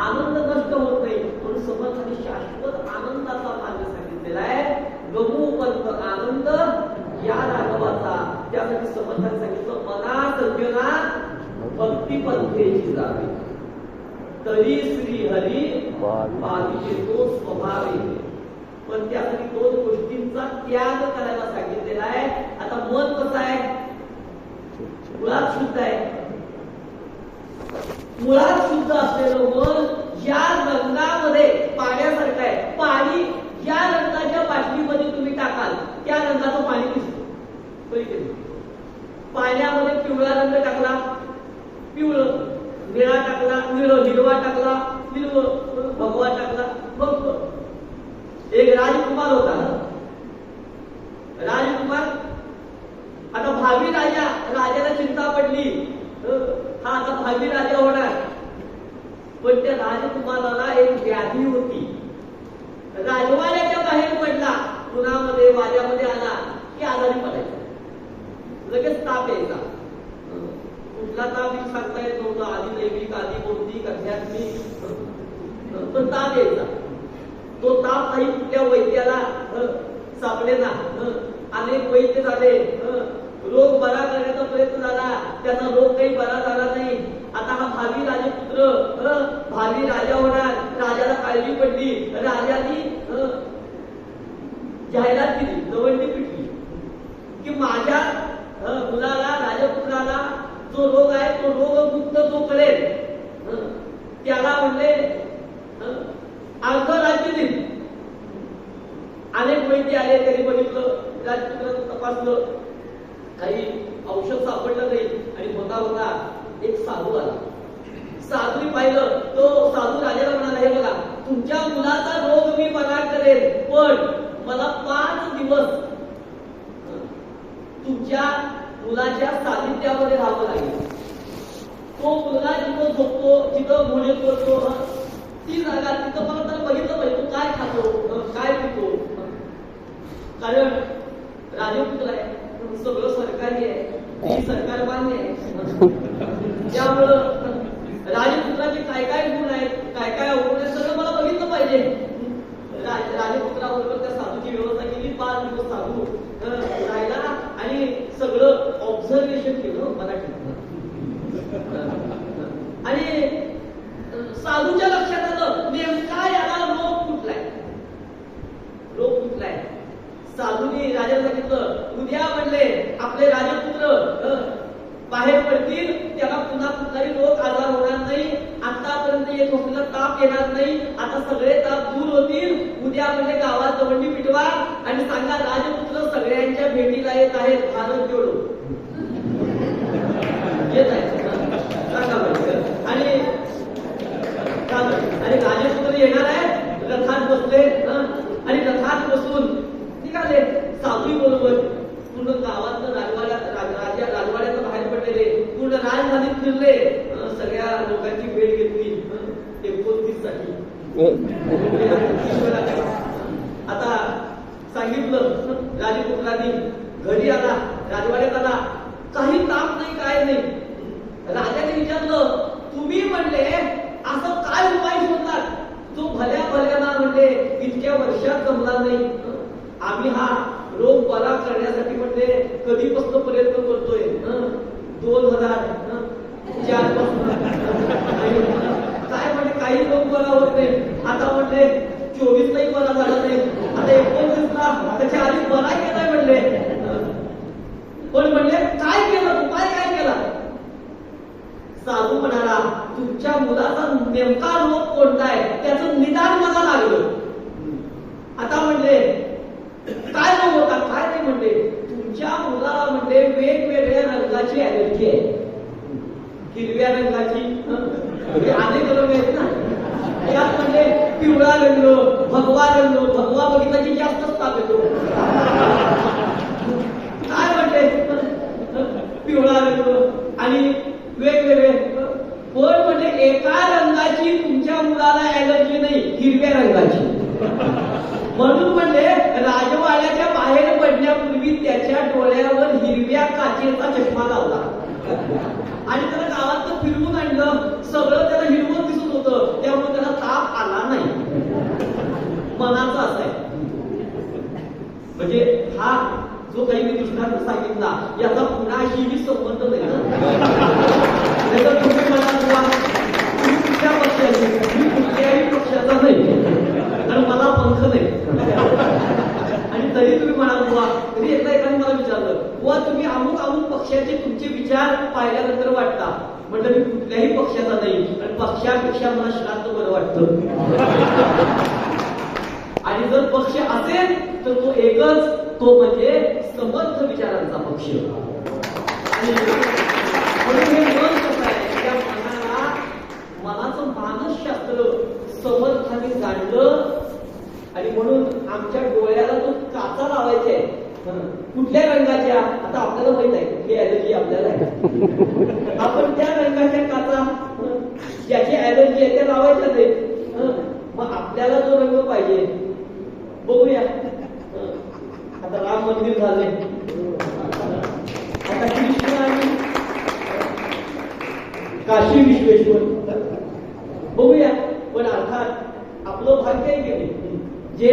आनंद नष्ट होत नाही. म्हणून समर्थांनी शाश्वत आनंदाचा मार्ग सांगितलेला आहे. गमू पंथ आनंद या राघवाचा. त्यासाठी समर्थांनी सांगितलं मना सज्जना भक्ती पंथेची जावे, तरी श्री हरी पाविजे तो स्वभाव येते. पण त्यासाठी दोन गोष्टींचा त्याग करायला सांगितलेला आहे. आता मन कसं आहे? मुळात शुद्ध आहे. मुळात शुद्ध असलेलं मन या रंगामध्ये पाण्यासारखं आहे. पाणी ज्या रंगाच्या बाटलीमध्ये तुम्ही टाकाल त्या रंगाचं पाणी दिसतं. पाण्यामध्ये पिवळा रंग टाकला, पिवळं. निळा टाकला, निळं. हिरवा टाकला, हिरवं. भगवा टाकला, भगवं. एक राजकुमार होता. राजकुमार, आता भावी राजा, राजाला चिंता पडली, हा आता भावी राजा होणार. पण त्या राजकुमाराला एक व्याधी होती. राजवाड्याच्या बाहेर पडला, उन्हामध्ये वाऱ्यामध्ये आला की आजारी पडायचा, लगेच ताप यायचा. कुठला ताप सांगता येत नव्हता. आधी दैविक, आधी बौद्धिक, आध्यात्मिक, पण ताप यायचा. तो ताप काही कुठल्या वैद्याला सापडेना. अनेक वैद्य झाले, रोग बरा करण्याचा प्रयत्न झाला, त्याचा रोग काही बरा झाला नाही. आता हा भावी राजपुत्र भावी राजा होणार. राजाला काळजी पडली. राजाने जाहिरात केली, दवंडी पिटली की माझ्या मुलाला, राजपुत्राला जो रोग आहे तो रोगमुक्त जो करेल त्याला म्हणले अर्ध राज्य देईल. अनेक वैद्य आले, त्यांनी बघितलं, राजपुत्रानं तपासलं, काही औषध सापडलं नाही. आणि होता एक साधू आला. साधूने पाहिलं, तो साधू राजाला म्हणाला, हे बघा तुमच्या मुलाचा रोग मी बरा करेल, पण मला 5 दिवस तुमच्या मुलाच्या सानिध्यामध्ये राहावं लागेल. तो मुलगा जिथं झोपतो, जिथं भोजन करतो, ती जागा तिथं मला त्याला बघितलं पाहिजे तो काय खातो, काय पितो. कारण राजपुत्र आहे, सगळं सरकारी आहे, ही सरकार मान्य आहे. त्यामुळं राजपुत्राचे काय काय गुण आहेत, काय काय अवगुण आहेत, सगळं मला बघितलं पाहिजे. राजपुत्राबरोबर त्या साधूची व्यवस्था केली. 5 दिवस साधू राहिला आणि सगळं ऑब्झर्वेशन केलं मराठीत. आणि साधूच्या लक्षात आलं नेमका याला रोग कुठलाय, रोग कुठलाय. साधूने राजाला सांगितलं उद्या म्हणले आपले राजपुत्र बाहेर पडतील, त्याला पुन्हा कुठलाही रोग आजार होणार नाही, आतापर्यंत येत असलेला ताप येणार नाही, आता सगळे ताप दूर होतील. उद्या म्हणजे गावात दवंडी पिटवा आणि सांगा राजपुत्र सगळ्यांच्या भेटीला येत आहेत, भारत जोडो येत आहे सांगा. आणि राजपुत्र येणार आहे, रथात बसले आणि रथात बसून निघाले साधू बरोबर. पूर्ण गावातलं राजवाड्यात बाहेर पडलेले, पूर्ण राजधानीत फिरले, सगळ्या लोकांची भेट घेतली 29 साठी. आता सांगितलं राजपुत्रांनी, घरी आला, राजवाड्यात आला, काही ताप नाही काय नाही. राजाने विचारलं तुम्ही म्हणले असं काय उपाय शोधलात जो भल्या भल्याना म्हणले इतक्या वर्षात जमला नाही. आम्ही हा रोग बरा करण्यासाठी म्हणजे कधीपासून प्रयत्न करतोय, 2004 पासून. काय म्हणजे काही रोग बरा होत नाही. आता म्हणले 24 लाही बरा झाला नाही, आता 29 ला त्याच्या आधी बरा केलाय म्हणले. पण म्हणले काय केलं, उपाय काय केला. साधू म्हणाला तुमच्या मुलाचा नेमका रोग कोणता आहे त्याचं निदान मला लागलं. आता म्हणले काय रोग होता, काय नाही म्हणले तुमच्या मुलाला म्हणले वेगवेगळ्या रंगाची ऍलर्जी आहे. हिरव्या रंगाची अनेक रंग आहेत ना, त्यात म्हणजे पिवळा रंग, भगवा रंग, भगवा बघितला की जास्तच ताप येतो. काय म्हणते पिवळा रंग आणि वेगवेगळे. पण म्हणजे एका रंगाची तुमच्या मुलाला ऍलर्जी नाही, हिरव्या रंगाची. म्हणून म्हणजे राजवाड्याच्या बाहेर पडण्यापूर्वी त्याच्या डोळ्यावर हिरव्या काचेचा चष्मा लावला आणि त्याला गावात फिरवून आणलं. सगळं त्याला हिरवं दिसत होतं, त्यामुळे त्याला ताप आला नाही. मनाचा असा आहे. म्हणजे हा जो काही मी दृष्टांत सांगितला याचा कुणाशीही संबंध नाही. तुम्ही मला तुम्ही कुठल्या पक्षाची, मी कुठल्याही पक्षाचा नाही, कारण मला पंख नाही. आणि तरी तुम्ही म्हणाल बुवा, तरी एकदा एकाने मला विचारलं बुवा तुम्ही अमुक अमुक पक्षाचे तुमचे विचार पाहिल्यानंतर वाटता. म्हटलं मी कुठल्याही पक्षाचा नाही, आणि पक्षापेक्षा मला श्राद्ध बरं वाटतं. आणि जर पक्ष असेल तर तो एकच, तो म्हणजे समर्थ विचारांचा पक्ष. आणि म्हणून हे मन कसं आहे, त्या मनाचं मानसशास्त्र समर्थाने जाणलं. आणि म्हणून आमच्या डोळ्याला तो काचा लावायचा आहे. कुठल्या रंगाच्या, आता आपल्याला माहित आहे कुठली ऍलर्जी आपल्याला आहे, आपण त्या रंगाच्या काचा ज्याची ऍलर्जी आहे त्या लावायच्याच आहे. मग आपल्याला जो रंग पाहिजे बघूया. आता राम मंदिर झाले, आता कृष्ण आणि काशी विश्वेश्वर बघूया. पण अर्थात आपलं भाग्य आहे की नाही, जे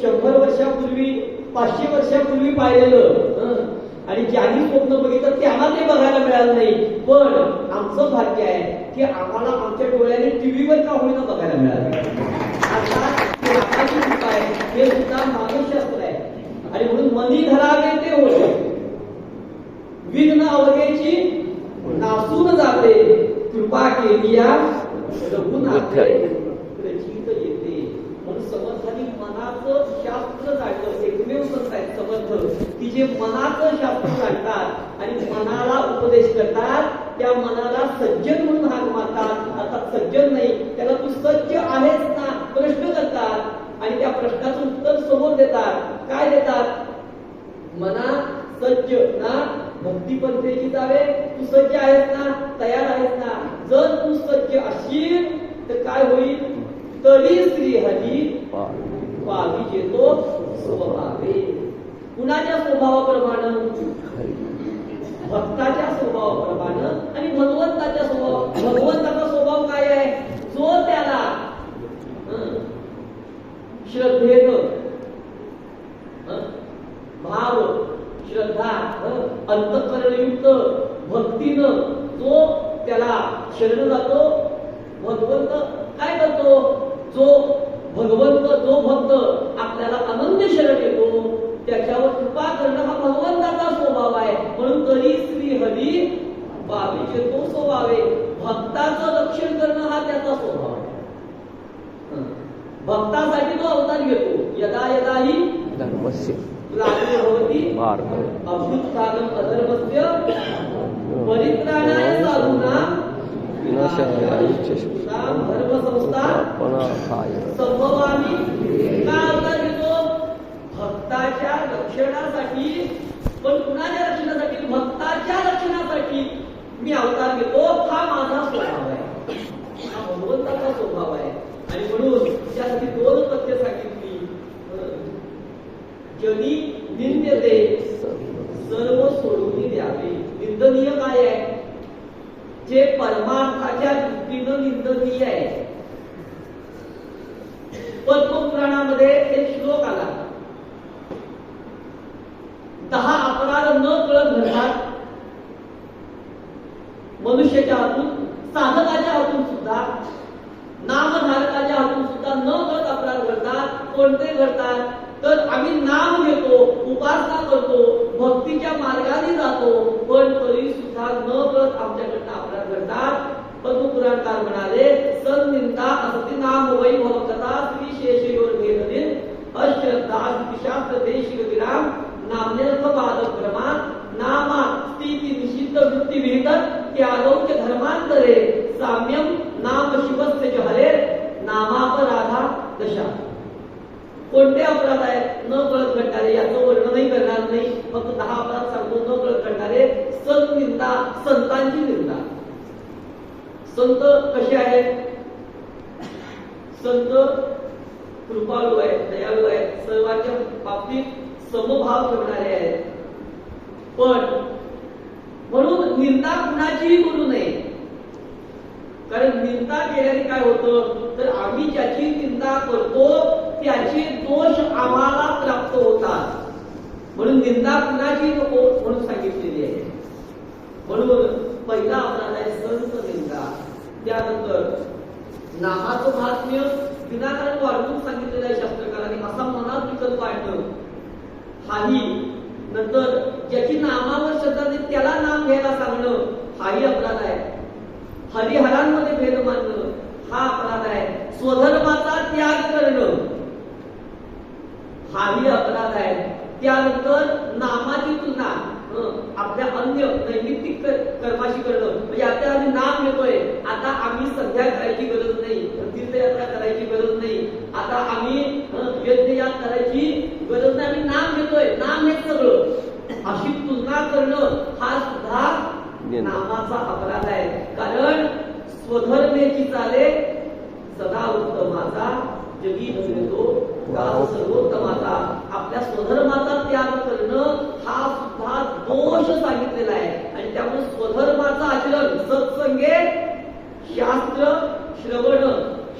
100 वर्षापूर्वी 500 वर्षापूर्वी पाहिलेलं आणि ज्यांनी स्वप्न बघितलं त्यांना ते बघायला मिळालं नाही. पण आमचं भाग्य आहे की आम्हाला आमच्या डोळ्याने टीव्हीवर का होईना बघायला मिळालं. हे सुद्धा मानसशास्त्र आहे. आणि म्हणून मनी धरावे ते होते, विघ्न अवघेची नासून जाते, कृपा केलिया रघुनाथे प्रचित येते. म्हणून समर्थांनी मनाचं शास्त्र जाणलं. एकमेव संत आहेत समर्थ की जे मनाचं शास्त्र जाणतात आणि मनाला उपदेश करतात. त्या मनाला सज्जन म्हणून हाक मारतात. अर्थात सज्जन नाही, त्याला तू सज्ज आहेस ना प्रश्न करतात आणि त्या प्रश्नाचं उत्तर समोर देतात. काय देतात, मना सज्ज ना भक्ती पंथेची जावे. तू सज्ज आहेस ना, तयार आहेस ना? जर तू सज्ज असशील तर काय होईल? तरी श्रीहरी पाविजे तो स्वभावे. कुणाच्या स्वभावाप्रमाणे? भक्ताच्या स्वभावाप्रमाणे. आणि भगवंताच्या भगवंताचा स्वभाव काय आहे? जो त्याला श्रद्धेनं, भाव, श्रद्धा, अंतःकरणयुक्त भक्तीनं जो त्याला शरण जातो, भगवंत काय करतो? जो भगवंत, जो भक्त आपल्याला अनन्य शरण येतो त्याच्यावर कृपा करणं हा भगवंताचा स्वभाव आहे. म्हणून तरी श्री हरी पाविजे तो स्वभावे. भक्ताचं रक्षण करणं हा त्याचा स्वभाव आहे. भक्तासाठी तो अवतार घेतो. यदा यदा ही धर्मस्य भवती अभ्युत्थानम अधर्मस्य परित्राणाय साधूनां धर्म संस्थापनार्थाय संभवामि. का अवतार घेतो? भक्ताच्या रक्षणासाठी. पण कुणाच्या रक्षणासाठी? भक्ताच्या रक्षणासाठी मी अवतार घेतो. हा माझा स्वभाव आहे, हा भगवंताचा स्वभाव आहे. आणि म्हणून त्यासाठी दोन पथ्य सांगितली. जनी निंद्यते सर्व सोडून द्यावे. निंदनीय काय आहे? जे परमार्थाच्या दृष्टीनं निंदनीय आहे. पद्मपुराणामध्ये एक श्लोक आला. 10 अपराध न कळत घडतात मनुष्याच्या हातून, साधकाच्या हातून सुद्धा, नामधारकाच्या हातून सुद्धा न कळत अपराध घडतात. कोणते घडतात? तर आम्ही नाम घेतो, उपासना करतो, भक्तीच्या मार्गाने जातो, पण तरी सुद्धा न कळत आमच्याकडनं अपराध घडतात. पद्मपुराणकार म्हणाले, सन्निंदा असती नाम वै भवकथा श्री शेषयोर भेदनीन अश्रद्धा शास्त्र देशिक विराम नामनेर्थ पादक भ्रमा नामा स्थिती निषिद्ध वृत्ती विहित त्यालोक्य धर्मांतरे साम्यम नाम शिवस्य हरे नामापराधा दशा. कोणते अपराध आहेत न कळत घडणारे? याचं वर्णनही करणार नाही, फक्त 10 अपराध सांगतो न कळत घडणारे. संनिंदा, संतांची निंदा. संत कसे आहेत? संत कृपाळू आहेत, दयाळू आहेत, सर्वांच्या बाबतीत समभाव ठेवणारे आहेत. पण म्हणून निंदा कुणाचीही करू नये. कारण निंदा केल्याने काय होतं? तर आम्ही ज्याची निंदा करतो त्याचे दोष आम्हाला प्राप्त होतात. म्हणून निंदा कुणाची नको म्हणून सांगितलेली आहे. म्हणून पहिला अपराध आहे संत निंदा. त्यानंतर नामाचं महात्म्य विनाकारण वाढवून सांगितलेलं आहे शास्त्रकारांनी. असा मनात विकल्प आणणं हाही. नंतर ज्याची नामावर श्रद्धा नाही त्याला नाम घ्यायला सांगणं हाही अपराध आहे. हरिहरांमध्ये भेद मानणं हा अपराध आहे. स्वधर्माचा त्याग करणं हाही अपराध आहे. त्यानंतर नामाची तुलना आपल्या अन्य नैमित्तिक कर्माशी करणं. म्हणजे आता आम्ही नाम घेतोय, आता आम्ही संध्या करायची गरज नाही, तीर्थयात्रा करायची गरज नाही, आता आम्ही यज्ञयाग करायची गरज नाही, आम्ही नाम घेतोय, नाम हेच सगळं. अशी तुलना करणं हा सुद्धा नामाचा अपराध आहे. कारण स्वधर्मेची चाले सदा उत्तमाचा जगी नव्हेतो गाव सर्वोत्तमाचा. आपल्या स्वधर्माचा त्याग करणं हा सुद्धा दोष सांगितलेला आहे. आणि त्यामुळे स्वधर्माचं आचरण सत्संगे शास्त्र श्रवण,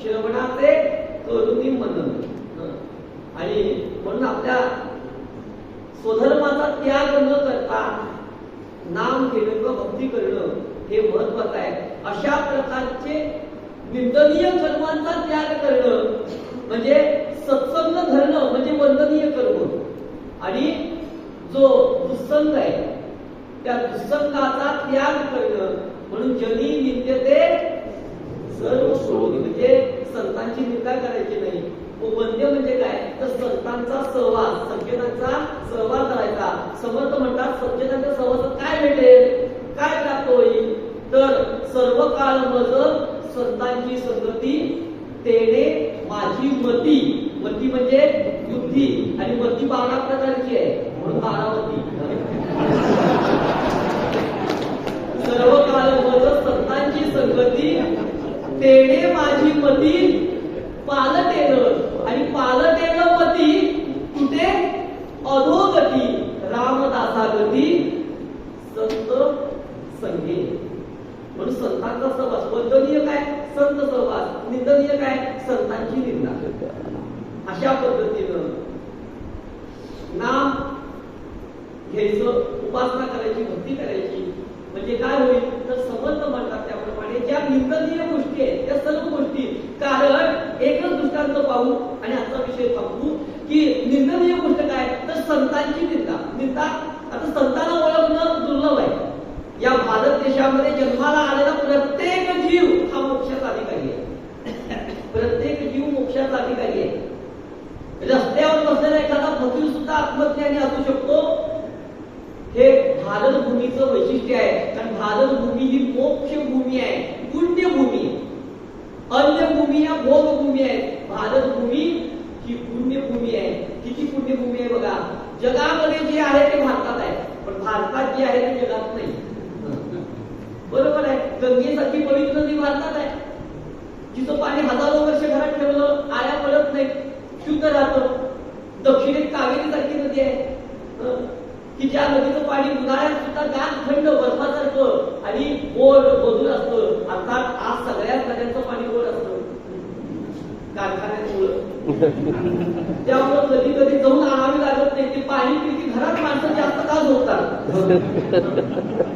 श्रवणाचे करुणी मनन. आणि म्हणून आपल्या स्वधर्माचा त्याग न करता नाम घेणं किंवा भक्ती करणं हे महत्वाचं आहे. अशा प्रकारचे निंदनीय कर्मांचा त्याग करणं म्हणजे सत्संग धरणं म्हणजे वंदनीय कर्म. आणि जो दुस्संग आहे त्या दुस्संगाचा त्याग करणं म्हणून जनी निंद्यते सर्व सोड. म्हणजे संतांची निंदा करायची नाही. वंद्य म्हणजे काय? तर संतांचा सहवास, सज्जनांचा सहवास करायचा. समर्थ म्हणतात सज्जनांच्या सहवासात काय भेटेल, काय प्राप्त होईल? तर सर्व काळ मज संतांची संगती तेने माझी मती. मती म्हणजे बुद्धी, आणि मती 12 प्रकारची आहे म्हणून 12 मती. तेणे माझी मती पालटेल आणि पालटेल मती कुठे अधोगती रामदासा गती संत संगे. म्हणून संतांचा सहवास वंदनीय काय संत सहवास, निंदनीय काय संतांची निंदा. अशा पद्धतीनं नाम घ्यायचं, उपासना करायची, भक्ती करायची. म्हणजे काय होईल तर समर्थ म्हणतात त्याप्रमाणे ज्या निंदनीय गोष्टी आहेत त्या सर्व गोष्टी, कारण एकच दृष्टांत पाहू आणि आजचा विषय थांबू की निंदनीय गोष्ट काय तर संतांची निंदा. निंदा आता संतांना ओळखणं दुर्लभ आहे. या भारत देशामध्ये जन्माला आलेला प्रत्येक जीव हा मोक्षाचा अधिकारी आहे. प्रत्येक जीव मोक्षाचा अधिकारी आहे. रस्त्यावर बसलेला एखादा फकीर सुद्धा आत्मज्ञानी असू शकतो. हे भारत भूमीचं वैशिष्ट्य आहे. कारण भारत भूमी ही मोक्ष भूमी आहे, पुण्यभूमी. अन्य भूमी या भोगभूमी आहे. भारत भूमी ही पुण्यभूमी आहे. किती पुण्यभूमी आहे बघा. जगामध्ये जे आहे ते भारतात आहे, पण भारतात जे आहे ते जगात नाही. बरोबर आहे. गंगेसारखी पवित्र नदी भारतात आहे, जिचं पाणी हजारो वर्ष घरात ठेवलं आळ्या पडत नाही, शुद्ध राहतं. दक्षिणेत कावेरी सारखी नदी आहे की ज्या नदीचं पाणी उन्हाळ्यात सुद्धा गार थंड बर्फासारखं आणि गोड मधुर असतं. अर्थात आज सगळ्याच नद्यांचं पाणी गोड असतं कारखान्यामुळं. त्यामुळं कधी कधी जाऊन आणावी लागत नाही. ते पाणी पिली घरात माणसं जास्त का झोपतात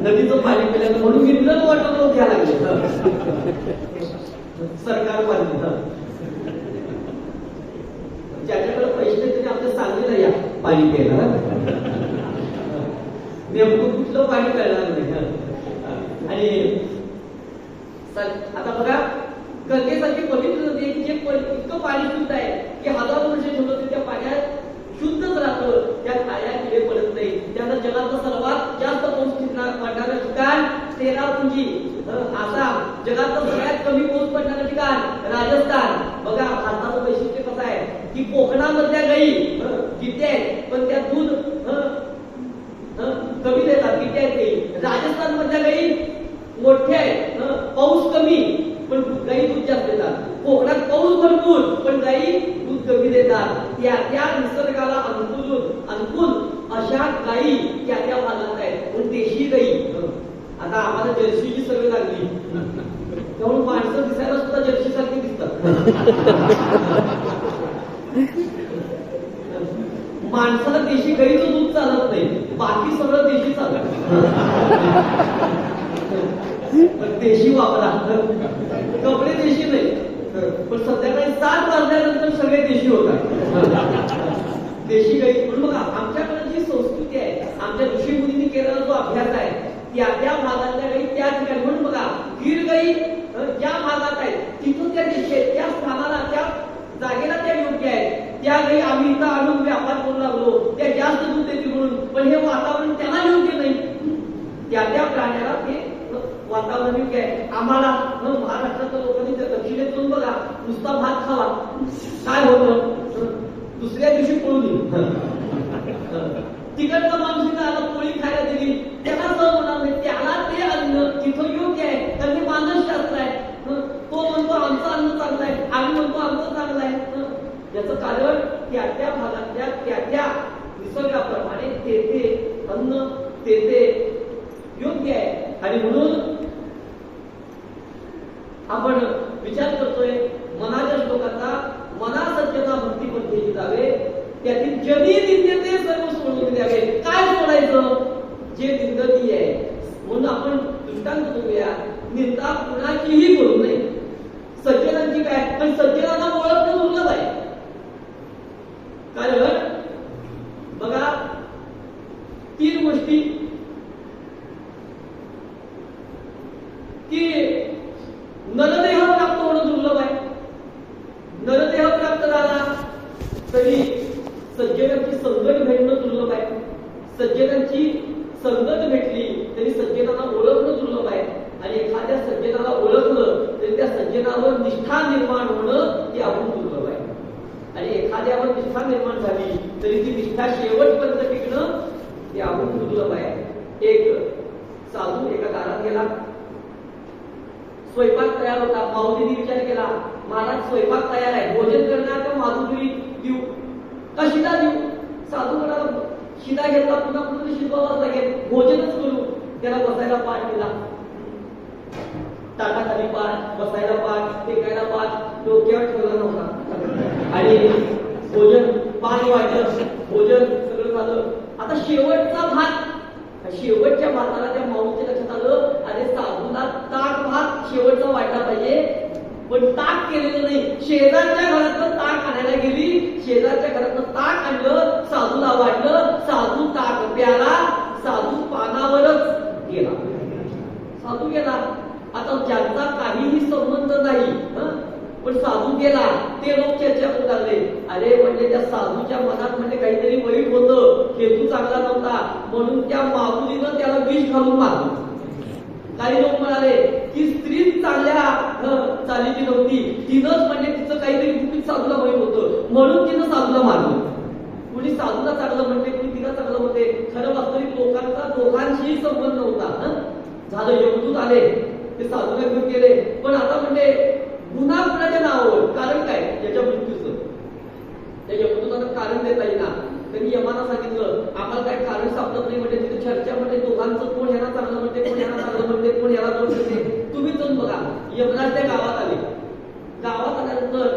नदीचं पाणी पिल्यानं. म्हणून मिनरल वॉटर घ्यायला लागले सरकार बांधलं. ज्याच्याकडे पैसे त्याने आपल्या सांगितलं या पाणी प्यायला, नेमकं कुठलं पाणी प्यायला नाही. आणि आता बघा गंगेसारखी पवित्र नदी जे इतकं पाणी शुद्ध आहे की हजारो वर्ष ठेवलं त्या पाण्यात शुद्धच राहतं. त्यात आळ्या किडे पडत नाही. त्यानं जगातलं सर्वात जास्त पाऊस पडणारं ठिकाण चेरापुंजी आसाम. जगातलं सगळ्यात कमी पाऊस पडणारं ठिकाण राजस्थान. बघा भारताचं वैशिष्ट्य कसं आहे की कोकणामधल्या गायी किती आहेत पण त्या दूध कमी देतात, किती आहेत गायी. राजस्थान मधल्या गायी मोठ्या आहेत, पाऊस कमी पण गायी दूध जास्त देतात. कोकणात पाऊस भरपूर पण गायी दूध कमी देतात. त्या निसर्गाला अनुकूल अशा गायी त्या भागात आहेत. पण देशी गायी, आता आम्हाला जर्सीची सवय लागली त्यामुळे माणसं दिसायला सुद्धा जर्सी सारखी दिसतात. माणसाला देशी गाईचं दूध चालत नाही, बाकी सगळं देशी चालत. देशी वापरा, कपडे देशी नाही, पण संध्याकाळी 7 वाजल्यानंतर सगळे देशी होतात. देशी गाई. पण बघा आमच्याकडे जी संस्कृती आहे, आमच्या ऋषी मुनींनी केलेला जो अभ्यास आहे त्या भागातल्या गाई त्या ठिकाणी. म्हणून बघा गीर गाई ज्या भागात आहेत तिथून त्या देशी आहेत, त्या स्थानाला त्या जागेला त्या योग्य आहेत. त्या गाई आम्ही इथं आणून व्यापार करू लागलो, त्या जास्त दूध देतील म्हणून, पण हे वातावरण त्यांना योग्य नाही. त्या प्राण्याला ते वातावरण योग्य आहे. आम्हाला महाराष्ट्राच्या लोकांनी दक्षिणेतून बघा नुसता भात खावा, काय होतं दुसऱ्या दिवशी पळून येईल. तिकडचा माणूस आला पोळी खायला दिली त्याला सहन होणार नाही. त्याला ते अन्न तिथं योग्य आहे, कारण ते मानसशास्त्र आहे. तो म्हणतो आमचं अन्न चांगलं आहे, आम्ही म्हणतो आमचं चांगलं आहे. याचं कारण त्या भागातल्या त्या निसर्गाप्रमाणे तेथे अन्न तेथे योग्य आहे. आणि म्हणून आपण विचार करतोय मनाच्या श्लोकाचा, मना सज्जता भक्ती पद्धती जावे त्यातील जनी निंदते सर्व सोडून द्यावे. काय सोडायचं जे निंदनीय आहे. म्हणून आपण दृष्टांत बघूया, निंदा कुणाचीही करू नये. सज्जनांची काय, पण सज्जनांना ओळखणं दुर्लभ आहे. कारण बघा 3 गोष्टी की नरदेह प्राप्त होणं दुर्लभ आहे. नरदेह प्राप्त झाला तरी सज्जनांची संगत भेटणं दुर्लभ आहे. सज्जनांची संगत भेटली तरी सज्जनांना ओळखणं दुर्लभ आहे. आणि एखाद्या सज्जनाला ओळखलं तरी त्या सज्जनावर निष्ठा निर्माण होणं ते आपण दुर्लभ आहे. आणि एखाद्यावर निष्ठा निर्माण झाली तरी ती निष्ठा शेवटपर्यंत टिकणं ते आपण दुर्लभ आहे. एक साधू एका दारात गेला, स्वयंपाक तयार होता. माऊलीने विचार केला, महाराज स्वयंपाक तयार आहे, भोजन करणार का माधुरी देऊ का शिदा देऊ? साधू म्हणाला शिदा घेतला, पुन्हा पुन्हा शिजवावाच लागेल, भोजनच करू. त्याला बसायला पाठ दिला, ताटाखाली पाठ, बसायला पाठ, टेकायला पाठ, डोक्यावर ठेवला नव्हता. आणि भोजन पाणी वाटलं, भोजन सगळं झालं. आता शेवटचा भात, शेवटच्या भाताला त्या माऊलीच्या लक्षात आलं, अरे साधूला ताक भात शेवटचा वाटला पाहिजे, पण ताक केलेलं नाही. शेजारच्या घरातलं ताक आणायला गेली, शेजारच्या घरातलं ताक आणलं, साधूला वाटलं, साधू ताक प्याला, साधू पानावरच गेला. साधू गेला. आता ज्यांचा काहीही संबंध नाही पण साधू गेला, ते लोक चर्चा करू लागले, अरे म्हणजे त्या साधूच्या मनात म्हणजे काहीतरी वाईट होतं, हेतू चांगला नव्हता, म्हणून त्या माऊलीनं त्याला विष घालून मारलं. काही लोक म्हणाले की स्त्रीच चांगल्या चालीची नव्हती, तिनंच म्हणजे तिचं काहीतरी गुपित साधूला माहित होतं म्हणून तिनं साधूला मारलं. कुणी साधूला चांगलं म्हणते, कुणी तिला चांगलं म्हणते. खरं वास्तविक लोकांचा दोघांशीही संबंध नव्हता. झालं, यमदूत आले, ते साधूला घेऊन गेले, पण आता म्हणजे गुन्हा कुणाच्या नावावर, कारण काय याच्या मृत्यूचं. त्या यमदूताचं कारण देता येईना. त्यांनी यमाना सांगितलं, आम्हाला काय कारण सापडत नाही, म्हणजे तिथे चर्चा म्हणजे दोघांचं, कोण ह्याला चांगलं म्हणते, कोण ह्याला चांगलं म्हणते, कोण ह्याला दोष देते, तुम्ही जाऊन बघा. यमराज त्या गावात आले. गावात आल्यानंतर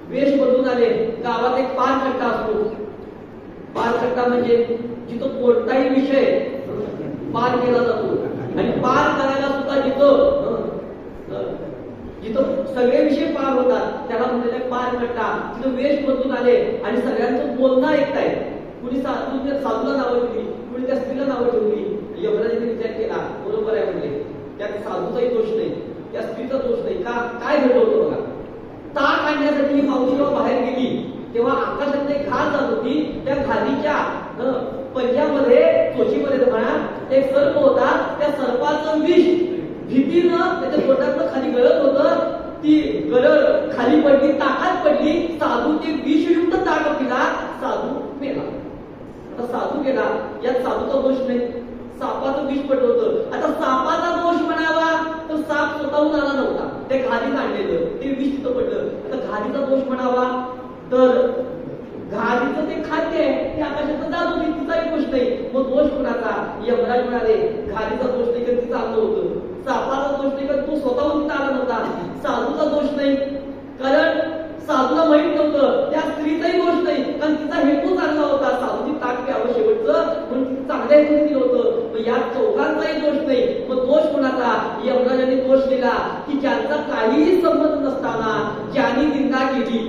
वेश बदलून आले. गावात एक पानकट्टा असतो. पानकट्टा म्हणजे जिथं कोणताही विषय पार केला जातो, आणि पार करायला सुद्धा जिथं सगळे विषय पार होतात त्याला म्हणलेलं पानकट्टा. तिथं वेश बदलून आले आणि सगळ्यांचं बोलणं ऐकताय. कुणी साधूला नावं ठेवली, कुणी त्या स्त्रीला नावं ठेवली. यमराजाने विचार केला, बरोबर आहे म्हणजे त्यात साधूचाही दोष नाही, त्या स्त्रीचा दोष नाही. का काय घडलं होतं बघा. ताक आणण्यासाठी ही मावशी जेव्हा बाहेर गेली तेव्हा आकाशात एक घाल जात होती. त्या घालीच्या पंजामध्ये चोचीमध्ये म्हणा एक सर्प होता. त्या सर्पाचं विष भीतीनं त्याच्या पोटातनं खाली गळत होतं. ती गरळ खाली पडली, ताकात पडली. साधू ते विषयुक्त ताक पिला, साधू मेला. आता साधू गेला, यात साधूचा दोष नाही, सापाचं विष पडलं होतं. आता सापाचा दोष म्हणावा तर साप स्वतःहून आला नव्हता, ते घालीत आणलेलं ते विष तिथं पडलं. आता घालीचा दोष म्हणावा तर घालीचं ते खाद्य आहे, ते आकाशात जात होती, तिचाही दोष नाही. मग दोष कोणाचा? यमराज म्हणाले घालीचा दोष नाही, तर तिचं आलं होतं. सापाचा दोष नाही, तर तो स्वतःहून तिथं आला नव्हता. साधूचा दोष नाही, कारण साधूला माहित नव्हतं. त्या स्त्रीचाही दोष नाही, कारण तिचा हेतू चांगला होता, साधूची ताक प्यावं शेवटचं, म्हणून तिचं चांगल्या हेतूने दिलं होतं. मग या चौघांचाही दोष नाही. मग दोष कोणाचा? यमराजाने दोष दिला की ज्यांचा काहीही संबंध नसताना ज्यांनी निंदा केली,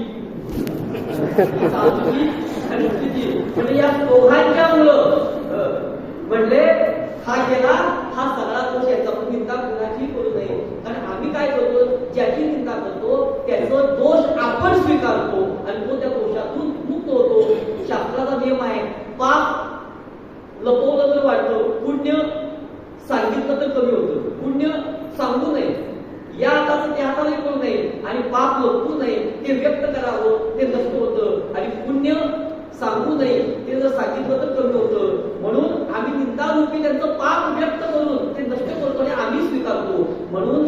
म्हणजे या दोघांच्या मुलं म्हणले हा गेला, हा सगळा दोष याचा. पण निंदा कुणाची करू नये, कारण आम्ही काय करतो, ज्याची निंदा करतो त्याचा दोष आपण स्वीकारतो आणि तो त्या दोषातून मुक्त होतो. शास्त्राचा नियम आहे, पाप लपवलं तर वाढतं, पुण्य सांगितलं तर कमी होतं. पुण्य सांगू नये, या हाताचं त्या हाताने करू नये, आणि पाप लपवू नये, ते व्यक्त करावं, ते नष्ट होतं. आणि पुण्य सांगू नये, ते जर सांगितलं तर कमी होतं. म्हणून आम्ही निंदारूपी त्यांचं पाप व्यक्त करून ते नष्ट करतो आणि आम्ही स्वीकारतो. म्हणून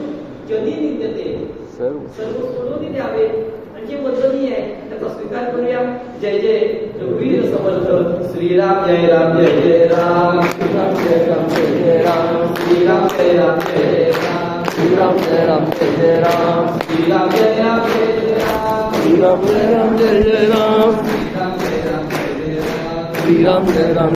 जनी निंदते सर्व सोडून द्यावे, आणि जे वंदनीय आहे त्याचा स्वीकार करूया. जय जय रघुवीर समर्थ श्रीराम. जय राम जय जय राम. श्रीराम जय राम जय जय राम. श्रीराम जय राम जय जय राम. श्रीराम जय राम जय जय राम. श्रीराम जय राम जय जय राम. श्रीराम जय राम जय जय राम. श्रीराम जय राम जय जय राम. श्रीराम जय राम.